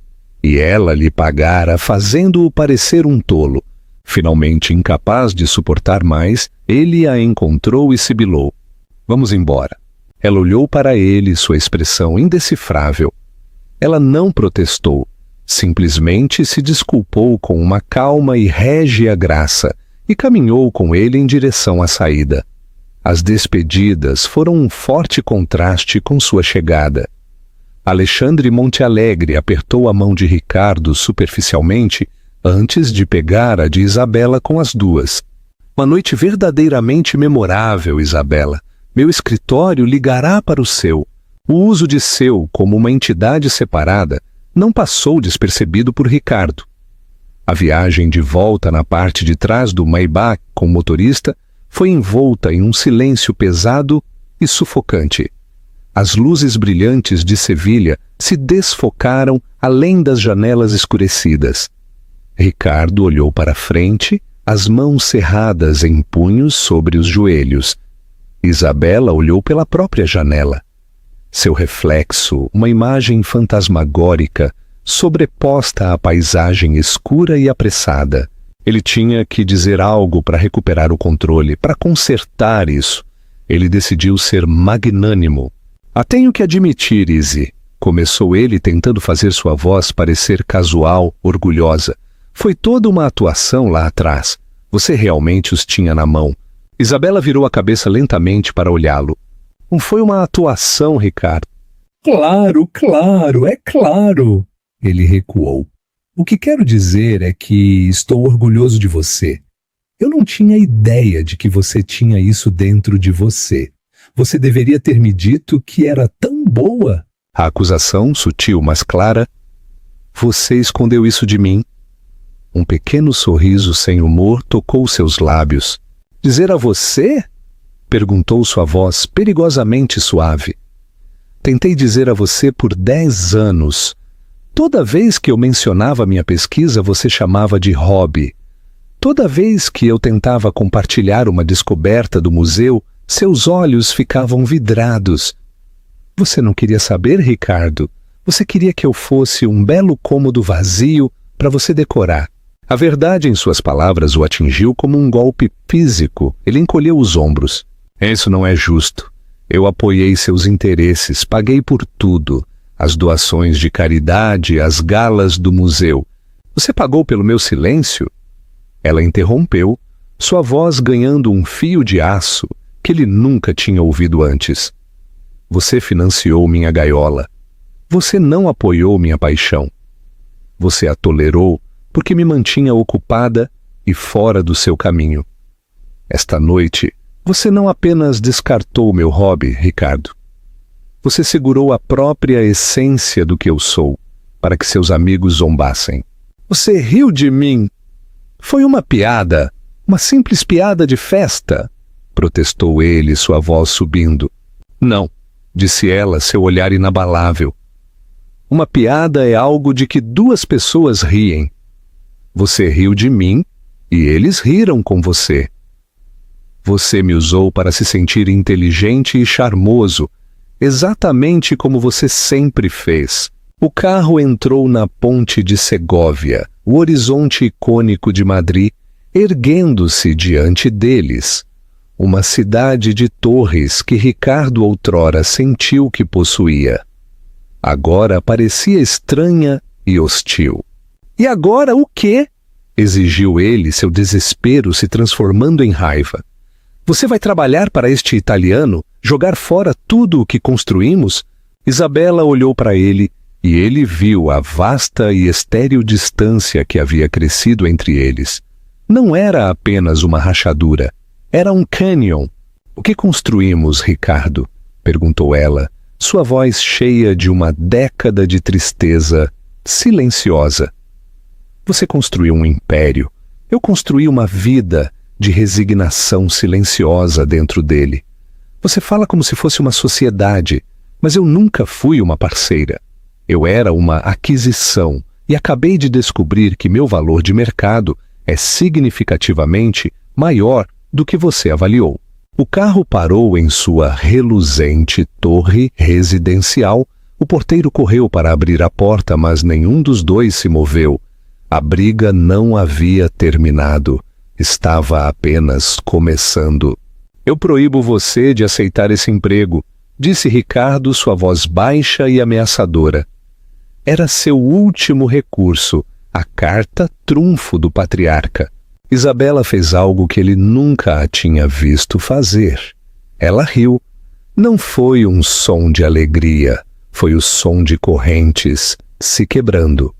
S1: E ela lhe pagara fazendo-o parecer um tolo. Finalmente, incapaz de suportar mais, ele a encontrou e sibilou. Vamos embora. Ela olhou para ele, sua expressão indecifrável. Ela não protestou, simplesmente se desculpou com uma calma e régia graça e caminhou com ele em direção à saída. As despedidas foram um forte contraste com sua chegada. Alexandre Montealegre apertou a mão de Ricardo superficialmente antes de pegar a de Isabela com as duas. Uma noite verdadeiramente memorável, Isabela. Meu escritório ligará para o seu. O uso de seu como uma entidade separada não passou despercebido por Ricardo. A viagem de volta na parte de trás do Maybach com o motorista foi envolta em um silêncio pesado e sufocante. As luzes brilhantes de Sevilha se desfocaram além das janelas escurecidas. Ricardo olhou para frente, as mãos cerradas em punhos sobre os joelhos. Isabela olhou pela própria janela. Seu reflexo, uma imagem fantasmagórica, sobreposta à paisagem escura e apressada. Ele tinha que dizer algo para recuperar o controle, para consertar isso. Ele decidiu ser magnânimo. Tenho que admitir, Izzy, começou ele tentando fazer sua voz parecer casual, orgulhosa. Foi toda uma atuação lá atrás. Você realmente os tinha na mão. Isabela virou a cabeça lentamente para olhá-lo. Não foi uma atuação, Ricardo.
S2: Claro, claro, é claro. Ele recuou. O que quero dizer é que estou orgulhoso de você. Eu não tinha ideia de que você tinha isso dentro de você. Você deveria ter me dito que era tão boa.
S1: A acusação, sutil, mas clara. Você escondeu isso de mim. Um pequeno sorriso sem humor tocou seus lábios. Dizer a você? Perguntou sua voz perigosamente suave. Tentei dizer a você por 10 anos. Toda vez que eu mencionava minha pesquisa, você chamava de hobby. Toda vez que eu tentava compartilhar uma descoberta do museu, seus olhos ficavam vidrados. Você não queria saber, Ricardo? Você queria que eu fosse um belo cômodo vazio para você decorar. A verdade em suas palavras o atingiu como um golpe físico. Ele encolheu os ombros. Isso não é justo. Eu apoiei seus interesses, paguei por tudo. As doações de caridade, as galas do museu. Você pagou pelo meu silêncio? Ela interrompeu, sua voz ganhando um fio de aço que ele nunca tinha ouvido antes. Você financiou minha gaiola. Você não apoiou minha paixão. Você a tolerou porque me mantinha ocupada e fora do seu caminho. Esta noite, você não apenas descartou meu hobby, Ricardo. Você segurou a própria essência do que eu sou, para que seus amigos zombassem. Você riu de mim. Foi uma piada, uma simples piada de festa, protestou ele, sua voz subindo. Não, disse ela, seu olhar inabalável. Uma piada é algo de que duas pessoas riem. Você riu de mim e eles riram com você. Você me usou para se sentir inteligente e charmoso, exatamente como você sempre fez. O carro entrou na ponte de Segóvia, o horizonte icônico de Madrid, erguendo-se diante deles. Uma cidade de torres que Ricardo outrora sentiu que possuía. Agora parecia estranha e hostil. E agora o quê? Exigiu ele, seu desespero se transformando em raiva. Você vai trabalhar para este italiano? Jogar fora tudo o que construímos? Isabela olhou para ele e ele viu a vasta e estéril distância que havia crescido entre eles. Não era apenas uma rachadura, era um cânion. O que construímos, Ricardo? Perguntou ela, sua voz cheia de uma década de tristeza silenciosa. Você construiu um império. Eu construí uma vida de resignação silenciosa dentro dele. Você fala como se fosse uma sociedade, mas eu nunca fui uma parceira. Eu era uma aquisição e acabei de descobrir que meu valor de mercado é significativamente maior do que você avaliou. O carro parou em sua reluzente torre residencial. O porteiro correu para abrir a porta, mas nenhum dos dois se moveu. A briga não havia terminado. Estava apenas começando. Eu proíbo você de aceitar esse emprego, disse Ricardo, sua voz baixa e ameaçadora. Era seu último recurso, a carta trunfo do patriarca. Isabela fez algo que ele nunca a tinha visto fazer. Ela riu. Não foi um som de alegria, foi o som de correntes se quebrando.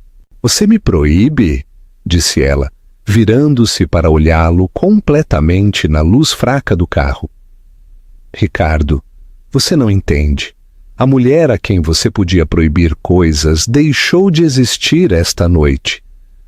S1: Você me proíbe? Disse ela, virando-se para olhá-lo completamente na luz fraca do carro. Ricardo, você não entende. A mulher a quem você podia proibir coisas deixou de existir esta noite.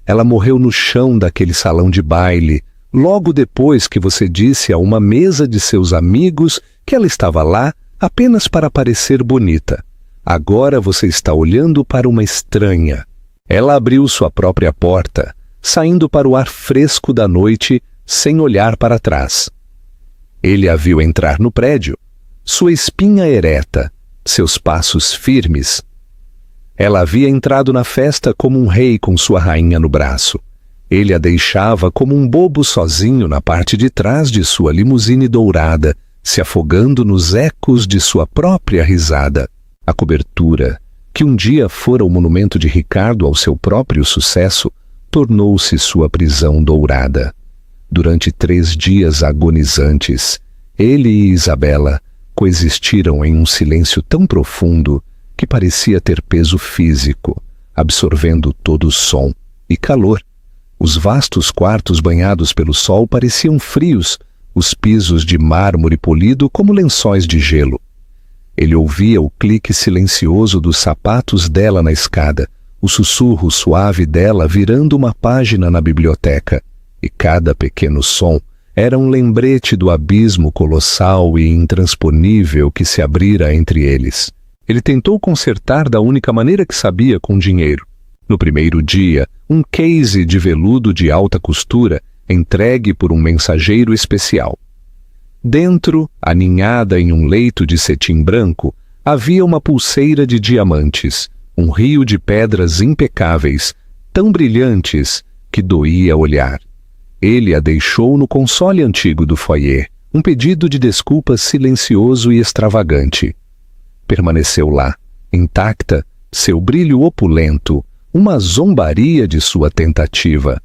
S1: Ela morreu no chão daquele salão de baile, logo depois que você disse a uma mesa de seus amigos que ela estava lá apenas para parecer bonita. Agora você está olhando para uma estranha. Ela abriu sua própria porta, saindo para o ar fresco da noite, sem olhar para trás. Ele a viu entrar no prédio, sua espinha ereta, seus passos firmes. Ela havia entrado na festa como um rei com sua rainha no braço. Ele a deixava como um bobo sozinho na parte de trás de sua limusine dourada, se afogando nos ecos de sua própria risada. A cobertura, que um dia fora o monumento de Ricardo ao seu próprio sucesso, tornou-se sua prisão dourada. Durante 3 dias agonizantes, ele e Isabela coexistiram em um silêncio tão profundo que parecia ter peso físico, absorvendo todo o som e calor. Os vastos quartos banhados pelo sol pareciam frios, os pisos de mármore polido como lençóis de gelo. Ele ouvia o clique silencioso dos sapatos dela na escada, o sussurro suave dela virando uma página na biblioteca, e cada pequeno som era um lembrete do abismo colossal e intransponível que se abrira entre eles. Ele tentou consertar da única maneira que sabia com dinheiro. No primeiro dia, um case de veludo de alta costura entregue por um mensageiro especial. Dentro, aninhada em um leito de cetim branco, havia uma pulseira de diamantes, um rio de pedras impecáveis, tão brilhantes que doía olhar. Ele a deixou no console antigo do foyer, um pedido de desculpas silencioso e extravagante. Permaneceu lá, intacta, seu brilho opulento, uma zombaria de sua tentativa.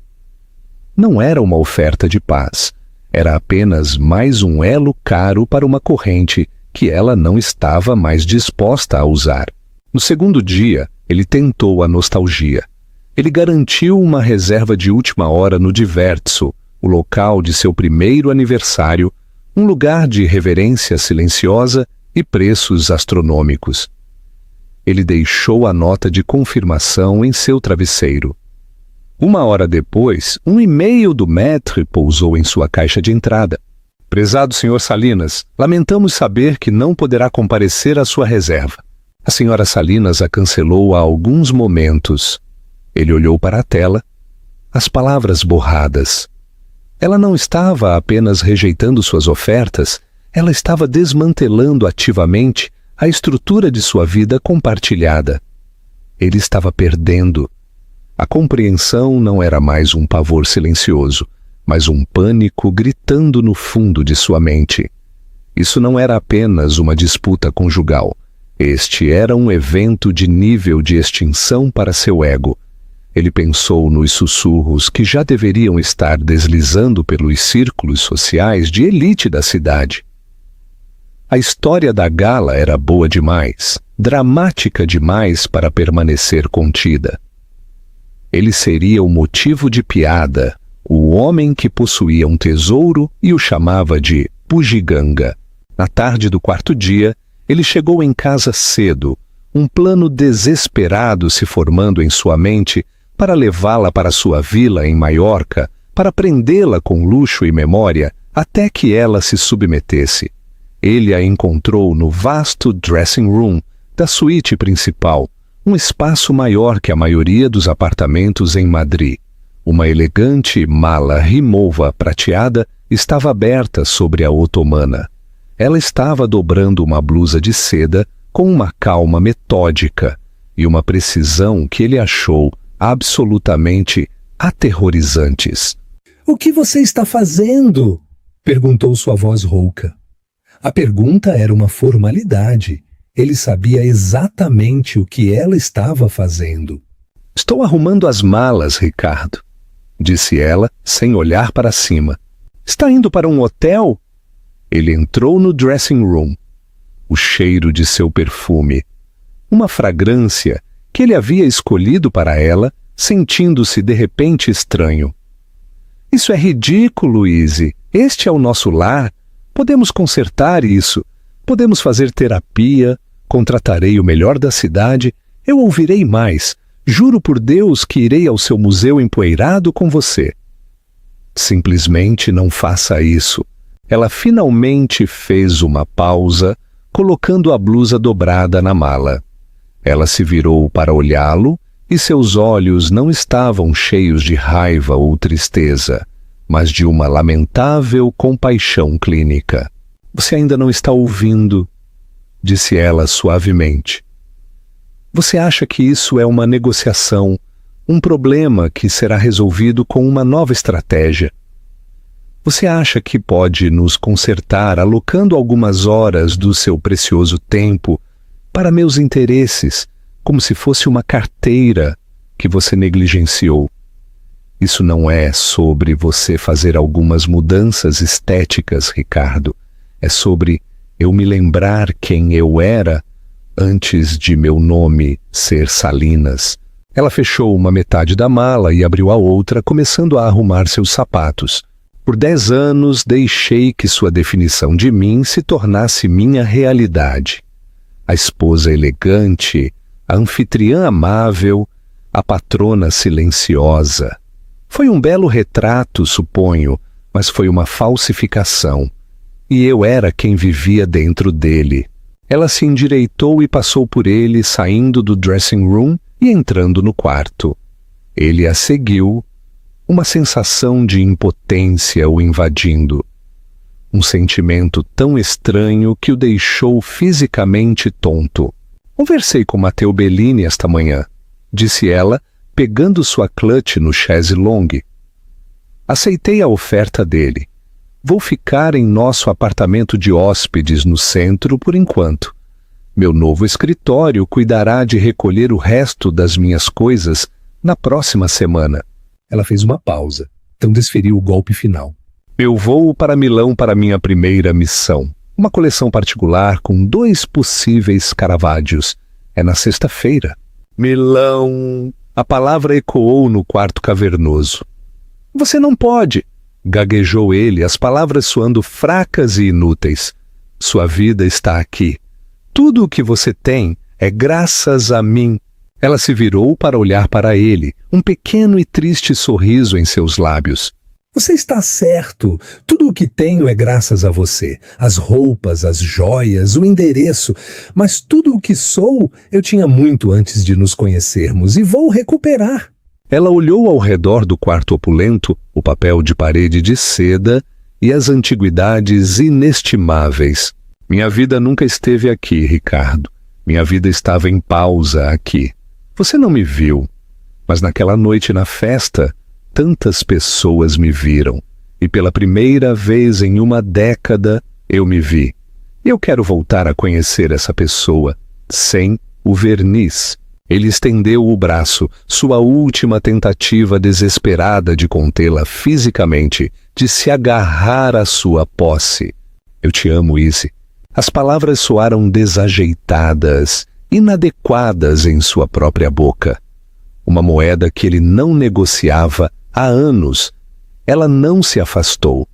S1: Não era uma oferta de paz, era apenas mais um elo caro para uma corrente que ela não estava mais disposta a usar. No segundo dia, ele tentou a nostalgia. Ele garantiu uma reserva de última hora no Diverso, o local de seu primeiro aniversário, um lugar de reverência silenciosa e preços astronômicos. Ele deixou a nota de confirmação em seu travesseiro. 1 hora depois, um e-mail do maître pousou em sua caixa de entrada. Prezado Sr. Salinas, lamentamos saber que não poderá comparecer à sua reserva. A Sra. Salinas a cancelou há alguns momentos. Ele olhou para a tela, as palavras borradas. Ela não estava apenas rejeitando suas ofertas, ela estava desmantelando ativamente a estrutura de sua vida compartilhada. Ele estava perdendo. A compreensão não era mais um pavor silencioso, mas um pânico gritando no fundo de sua mente. Isso não era apenas uma disputa conjugal. Este era um evento de nível de extinção para seu ego. Ele pensou nos sussurros que já deveriam estar deslizando pelos círculos sociais de elite da cidade. A história da gala era boa demais, dramática demais para permanecer contida. Ele seria o motivo de piada, o homem que possuía um tesouro e o chamava de bugiganga. Na tarde do 4º dia, ele chegou em casa cedo, um plano desesperado se formando em sua mente para levá-la para sua vila em Maiorca, para prendê-la com luxo e memória até que ela se submetesse. Ele a encontrou no vasto dressing room da suíte principal, um espaço maior que a maioria dos apartamentos em Madrid. Uma elegante mala rimova prateada estava aberta sobre a otomana. Ela estava dobrando uma blusa de seda com uma calma metódica e uma precisão que ele achou absolutamente aterrorizantes.
S2: "O que você está fazendo?" perguntou sua voz rouca. A pergunta era uma formalidade. Ele sabia exatamente o que ela estava fazendo.
S1: "Estou arrumando as malas, Ricardo", disse ela, sem olhar para cima. "Está indo para um hotel?" Ele entrou no dressing room. O cheiro de seu perfume, uma fragrância que ele havia escolhido para ela, sentindo-se de repente estranho. "Isso é ridículo, Izzy. Este é o nosso lar. Podemos consertar isso. Podemos fazer terapia. Contratarei o melhor da cidade. Eu ouvirei mais. Juro por Deus que irei ao seu museu empoeirado com você." Simplesmente não faça isso. Ela finalmente fez uma pausa, colocando a blusa dobrada na mala. Ela se virou para olhá-lo e seus olhos não estavam cheios de raiva ou tristeza, mas de uma lamentável compaixão clínica. "Você ainda não está ouvindo", disse ela suavemente. Você acha que isso é uma negociação, um problema que será resolvido com uma nova estratégia. Você acha que pode nos consertar alocando algumas horas do seu precioso tempo para meus interesses, como se fosse uma carteira que você negligenciou. Isso não é sobre você fazer algumas mudanças estéticas, Ricardo. É sobre eu me lembrar quem eu era antes de meu nome ser Salinas. Ela fechou uma metade da mala e abriu a outra, começando a arrumar seus sapatos. Por 10 anos deixei que sua definição de mim se tornasse minha realidade. A esposa elegante, a anfitriã amável, a patrona silenciosa. Foi um belo retrato, suponho, mas foi uma falsificação. E eu era quem vivia dentro dele. Ela se endireitou e passou por ele, saindo do dressing room e entrando no quarto. Ele a seguiu, uma sensação de impotência o invadindo. Um sentimento tão estranho que o deixou fisicamente tonto. Conversei com Matteo Bellini esta manhã, disse ela, pegando sua clutch no chaise longue. Aceitei a oferta dele. Vou ficar em nosso apartamento de hóspedes no centro por enquanto. Meu novo escritório cuidará de recolher o resto das minhas coisas na próxima semana.
S2: Ela fez uma pausa, então desferiu o golpe final.
S1: Eu vou para Milão para minha primeira missão. Uma coleção particular com 2 possíveis Caravaggios. É na sexta-feira. Milão! A palavra ecoou no quarto cavernoso. Você não pode! Gaguejou ele, as palavras soando fracas e inúteis. Sua vida está aqui. Tudo o que você tem é graças a mim. Ela se virou para olhar para ele, um pequeno e triste sorriso em seus lábios.
S2: Você está certo. Tudo o que tenho é graças a você. As roupas, as joias, o endereço. Mas tudo o que sou, eu tinha muito antes de nos conhecermos e vou recuperar.
S1: Ela olhou ao redor do quarto opulento, o papel de parede de seda e as antiguidades inestimáveis. Minha vida nunca esteve aqui, Ricardo. Minha vida estava em pausa aqui. Você não me viu, mas naquela noite na festa, tantas pessoas me viram. E pela primeira vez em uma década, eu me vi. Eu quero voltar a conhecer essa pessoa, sem o verniz. Ele estendeu o braço, sua última tentativa desesperada de contê-la fisicamente, de se agarrar à sua posse. Eu te amo, Izzy. As palavras soaram desajeitadas, inadequadas em sua própria boca. Uma moeda que ele não negociava há anos. Ela não se afastou.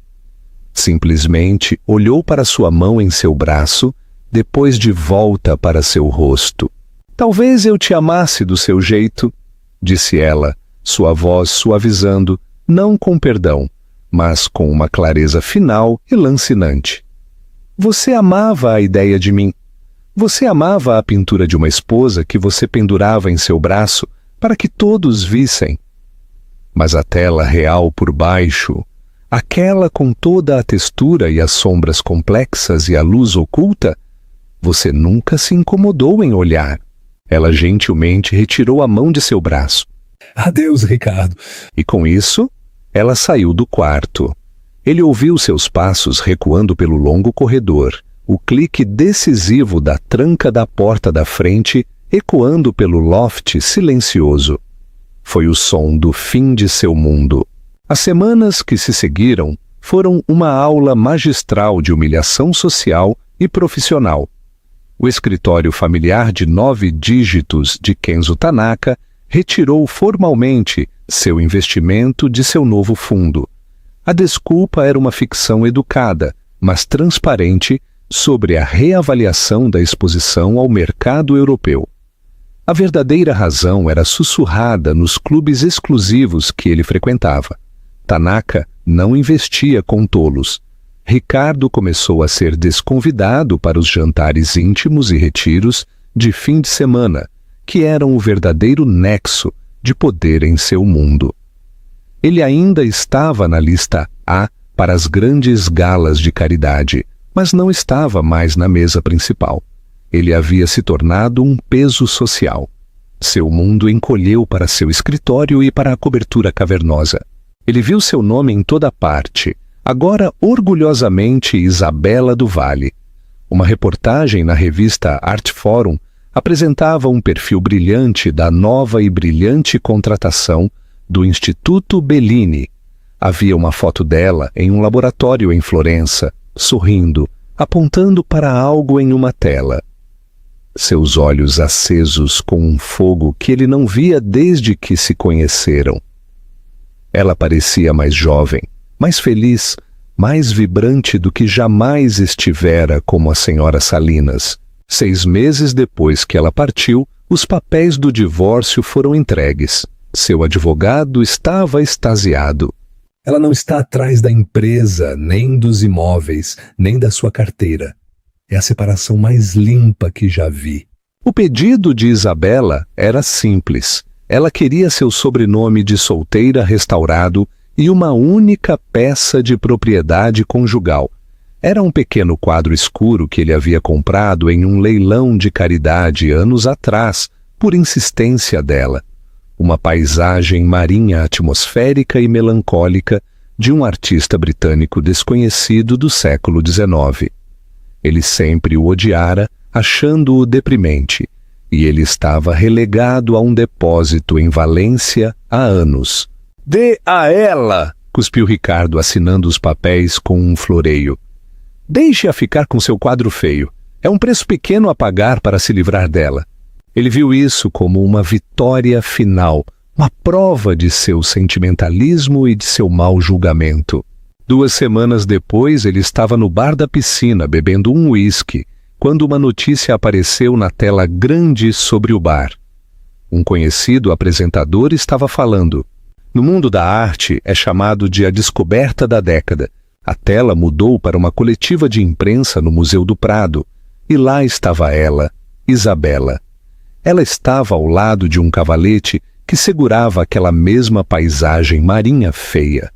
S1: Simplesmente olhou para sua mão em seu braço, depois de volta para seu rosto. Talvez eu te amasse do seu jeito, disse ela, sua voz suavizando, não com perdão, mas com uma clareza final e lancinante. Você amava a ideia de mim. Você amava a pintura de uma esposa que você pendurava em seu braço para que todos vissem. Mas a tela real por baixo, aquela com toda a textura e as sombras complexas e a luz oculta, você nunca se incomodou em olhar. Ela gentilmente retirou a mão de seu braço.
S2: Adeus, Ricardo.
S1: E com isso, ela saiu do quarto. Ele ouviu seus passos recuando pelo longo corredor, o clique decisivo da tranca da porta da frente ecoando pelo loft silencioso. Foi o som do fim de seu mundo. As semanas que se seguiram foram uma aula magistral de humilhação social e profissional. O escritório familiar de 9 dígitos de Kenzo Tanaka retirou formalmente seu investimento de seu novo fundo. A desculpa era uma ficção educada, mas transparente, sobre a reavaliação da exposição ao mercado europeu. A verdadeira razão era sussurrada nos clubes exclusivos que ele frequentava. Tanaka não investia com tolos. Ricardo começou a ser desconvidado para os jantares íntimos e retiros de fim de semana, que eram o verdadeiro nexo de poder em seu mundo. Ele ainda estava na lista A para as grandes galas de caridade, mas não estava mais na mesa principal. Ele havia se tornado um peso social. Seu mundo encolheu para seu escritório e para a cobertura cavernosa. Ele viu seu nome em toda parte, agora orgulhosamente Isabela do Vale. Uma reportagem na revista Art Forum apresentava um perfil brilhante da nova e brilhante contratação do Instituto Bellini. Havia uma foto dela em um laboratório em Florença, sorrindo, apontando para algo em uma tela. Seus olhos acesos com um fogo que ele não via desde que se conheceram. Ela parecia mais jovem, mais feliz, mais vibrante do que jamais estivera como a senhora Salinas. 6 meses depois que ela partiu, os papéis do divórcio foram entregues. Seu advogado estava extasiado.
S2: Ela não está atrás da empresa, nem dos imóveis, nem da sua carteira. É a separação mais limpa que já vi.
S1: O pedido de Isabela era simples. Ela queria seu sobrenome de solteira restaurado e uma única peça de propriedade conjugal. Era um pequeno quadro escuro que ele havia comprado em um leilão de caridade anos atrás, por insistência dela. Uma paisagem marinha atmosférica e melancólica de um artista britânico desconhecido do século XIX. Ele sempre o odiara, achando-o deprimente, e ele estava relegado a um depósito em Valência há anos. "Dê a ela!" cuspiu Ricardo, assinando os papéis com um floreio. "Deixe-a ficar com seu quadro feio. É um preço pequeno a pagar para se livrar dela." Ele viu isso como uma vitória final, uma prova de seu sentimentalismo e de seu mau julgamento. 2 semanas depois, ele estava no bar da piscina, bebendo um uísque, quando uma notícia apareceu na tela grande sobre o bar. Um conhecido apresentador estava falando. No mundo da arte, é chamado de a descoberta da década. A tela mudou para uma coletiva de imprensa no Museu do Prado, e lá estava ela, Isabela. Ela estava ao lado de um cavalete que segurava aquela mesma paisagem marinha feia.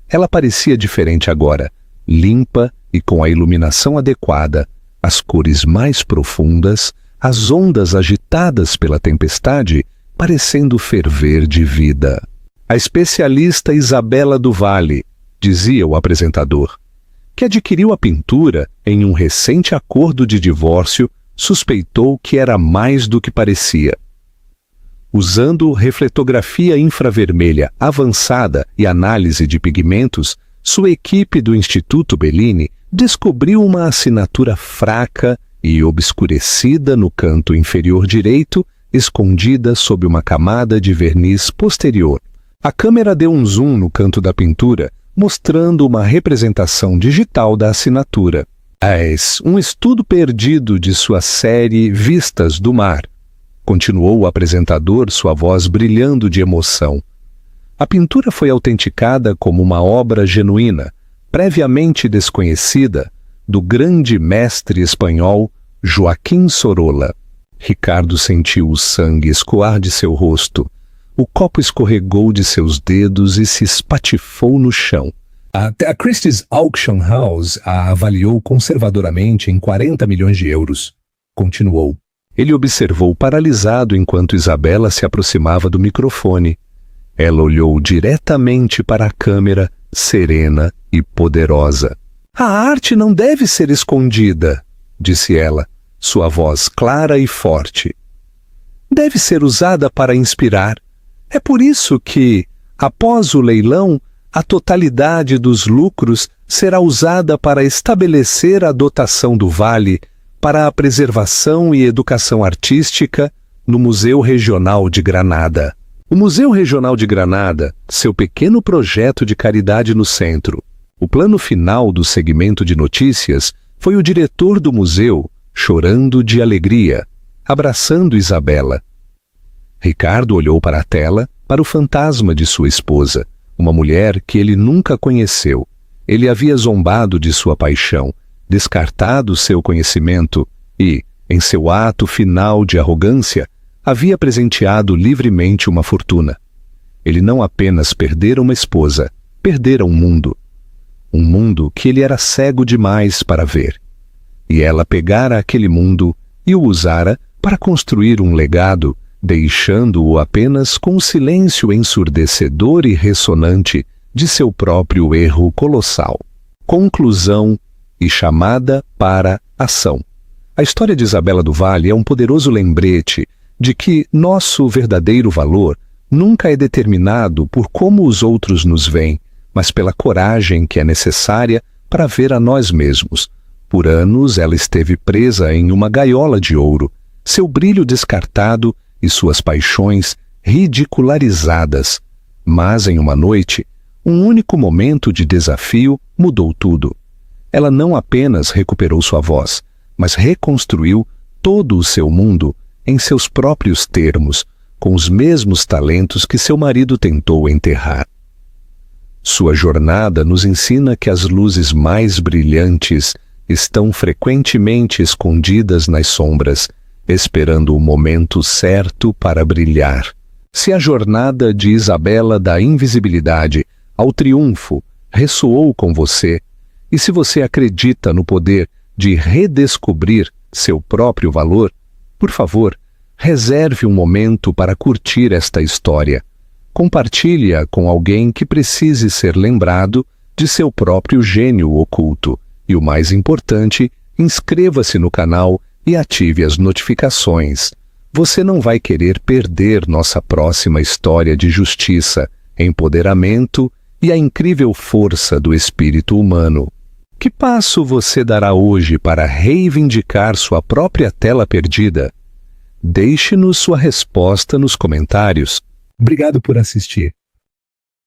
S1: Ela parecia diferente agora, limpa e com a iluminação adequada, as cores mais profundas, as ondas agitadas pela tempestade, parecendo ferver de vida. "A especialista Isabela do Vale", dizia o apresentador, que adquiriu a pintura em um recente acordo de divórcio, suspeitou que era mais do que parecia. Usando refletografia infravermelha avançada e análise de pigmentos, sua equipe do Instituto Bellini descobriu uma assinatura fraca e obscurecida no canto inferior direito, escondida sob uma camada de verniz posterior. A câmera deu um zoom no canto da pintura, mostrando uma representação digital da assinatura. Um estudo perdido de sua série Vistas do Mar", continuou o apresentador, sua voz brilhando de emoção. A pintura foi autenticada como uma obra genuína, previamente desconhecida, do grande mestre espanhol Joaquim Sorolla. Ricardo sentiu o sangue escoar de seu rosto. O copo escorregou de seus dedos e se espatifou no chão.
S2: A Christie's Auction House a avaliou conservadoramente em 40 milhões de euros. Continuou.
S1: Ele observou paralisado enquanto Isabela se aproximava do microfone. Ela olhou diretamente para a câmera, serena e poderosa. "A arte não deve ser escondida", disse ela, sua voz clara e forte. "Deve ser usada para inspirar. É por isso que, após o leilão, a totalidade dos lucros será usada para estabelecer a dotação do Vale para a preservação e educação artística no Museu Regional de Granada." O Museu Regional de Granada, seu pequeno projeto de caridade no centro. O plano final do segmento de notícias foi o diretor do museu, chorando de alegria, abraçando Isabela. Ricardo olhou para a tela, para o fantasma de sua esposa, uma mulher que ele nunca conheceu. Ele havia zombado de sua paixão, descartado seu conhecimento e, em seu ato final de arrogância, havia presenteado livremente uma fortuna. Ele não apenas perdera uma esposa, perdera um mundo. Um mundo que ele era cego demais para ver. E ela pegara aquele mundo e o usara para construir um legado, deixando-o apenas com o silêncio ensurdecedor e ressonante de seu próprio erro colossal. Conclusão e chamada para ação. A história de Isabela do Valle é um poderoso lembrete de que nosso verdadeiro valor nunca é determinado por como os outros nos veem, mas pela coragem que é necessária para ver a nós mesmos. Por anos ela esteve presa em uma gaiola de ouro, seu brilho descartado e suas paixões ridicularizadas. Mas em uma noite, um único momento de desafio mudou tudo. Ela não apenas recuperou sua voz, mas reconstruiu todo o seu mundo em seus próprios termos, com os mesmos talentos que seu marido tentou enterrar. Sua jornada nos ensina que as luzes mais brilhantes estão frequentemente escondidas nas sombras, esperando o momento certo para brilhar. Se a jornada de Isabela da invisibilidade ao triunfo ressoou com você, e se você acredita no poder de redescobrir seu próprio valor, por favor, reserve um momento para curtir esta história. Compartilhe-a com alguém que precise ser lembrado de seu próprio gênio oculto. E o mais importante, inscreva-se no canal e ative as notificações. Você não vai querer perder nossa próxima história de justiça, empoderamento e a incrível força do espírito humano. Que passo você dará hoje para reivindicar sua própria tela perdida? Deixe-nos sua resposta nos comentários.
S2: Obrigado por assistir.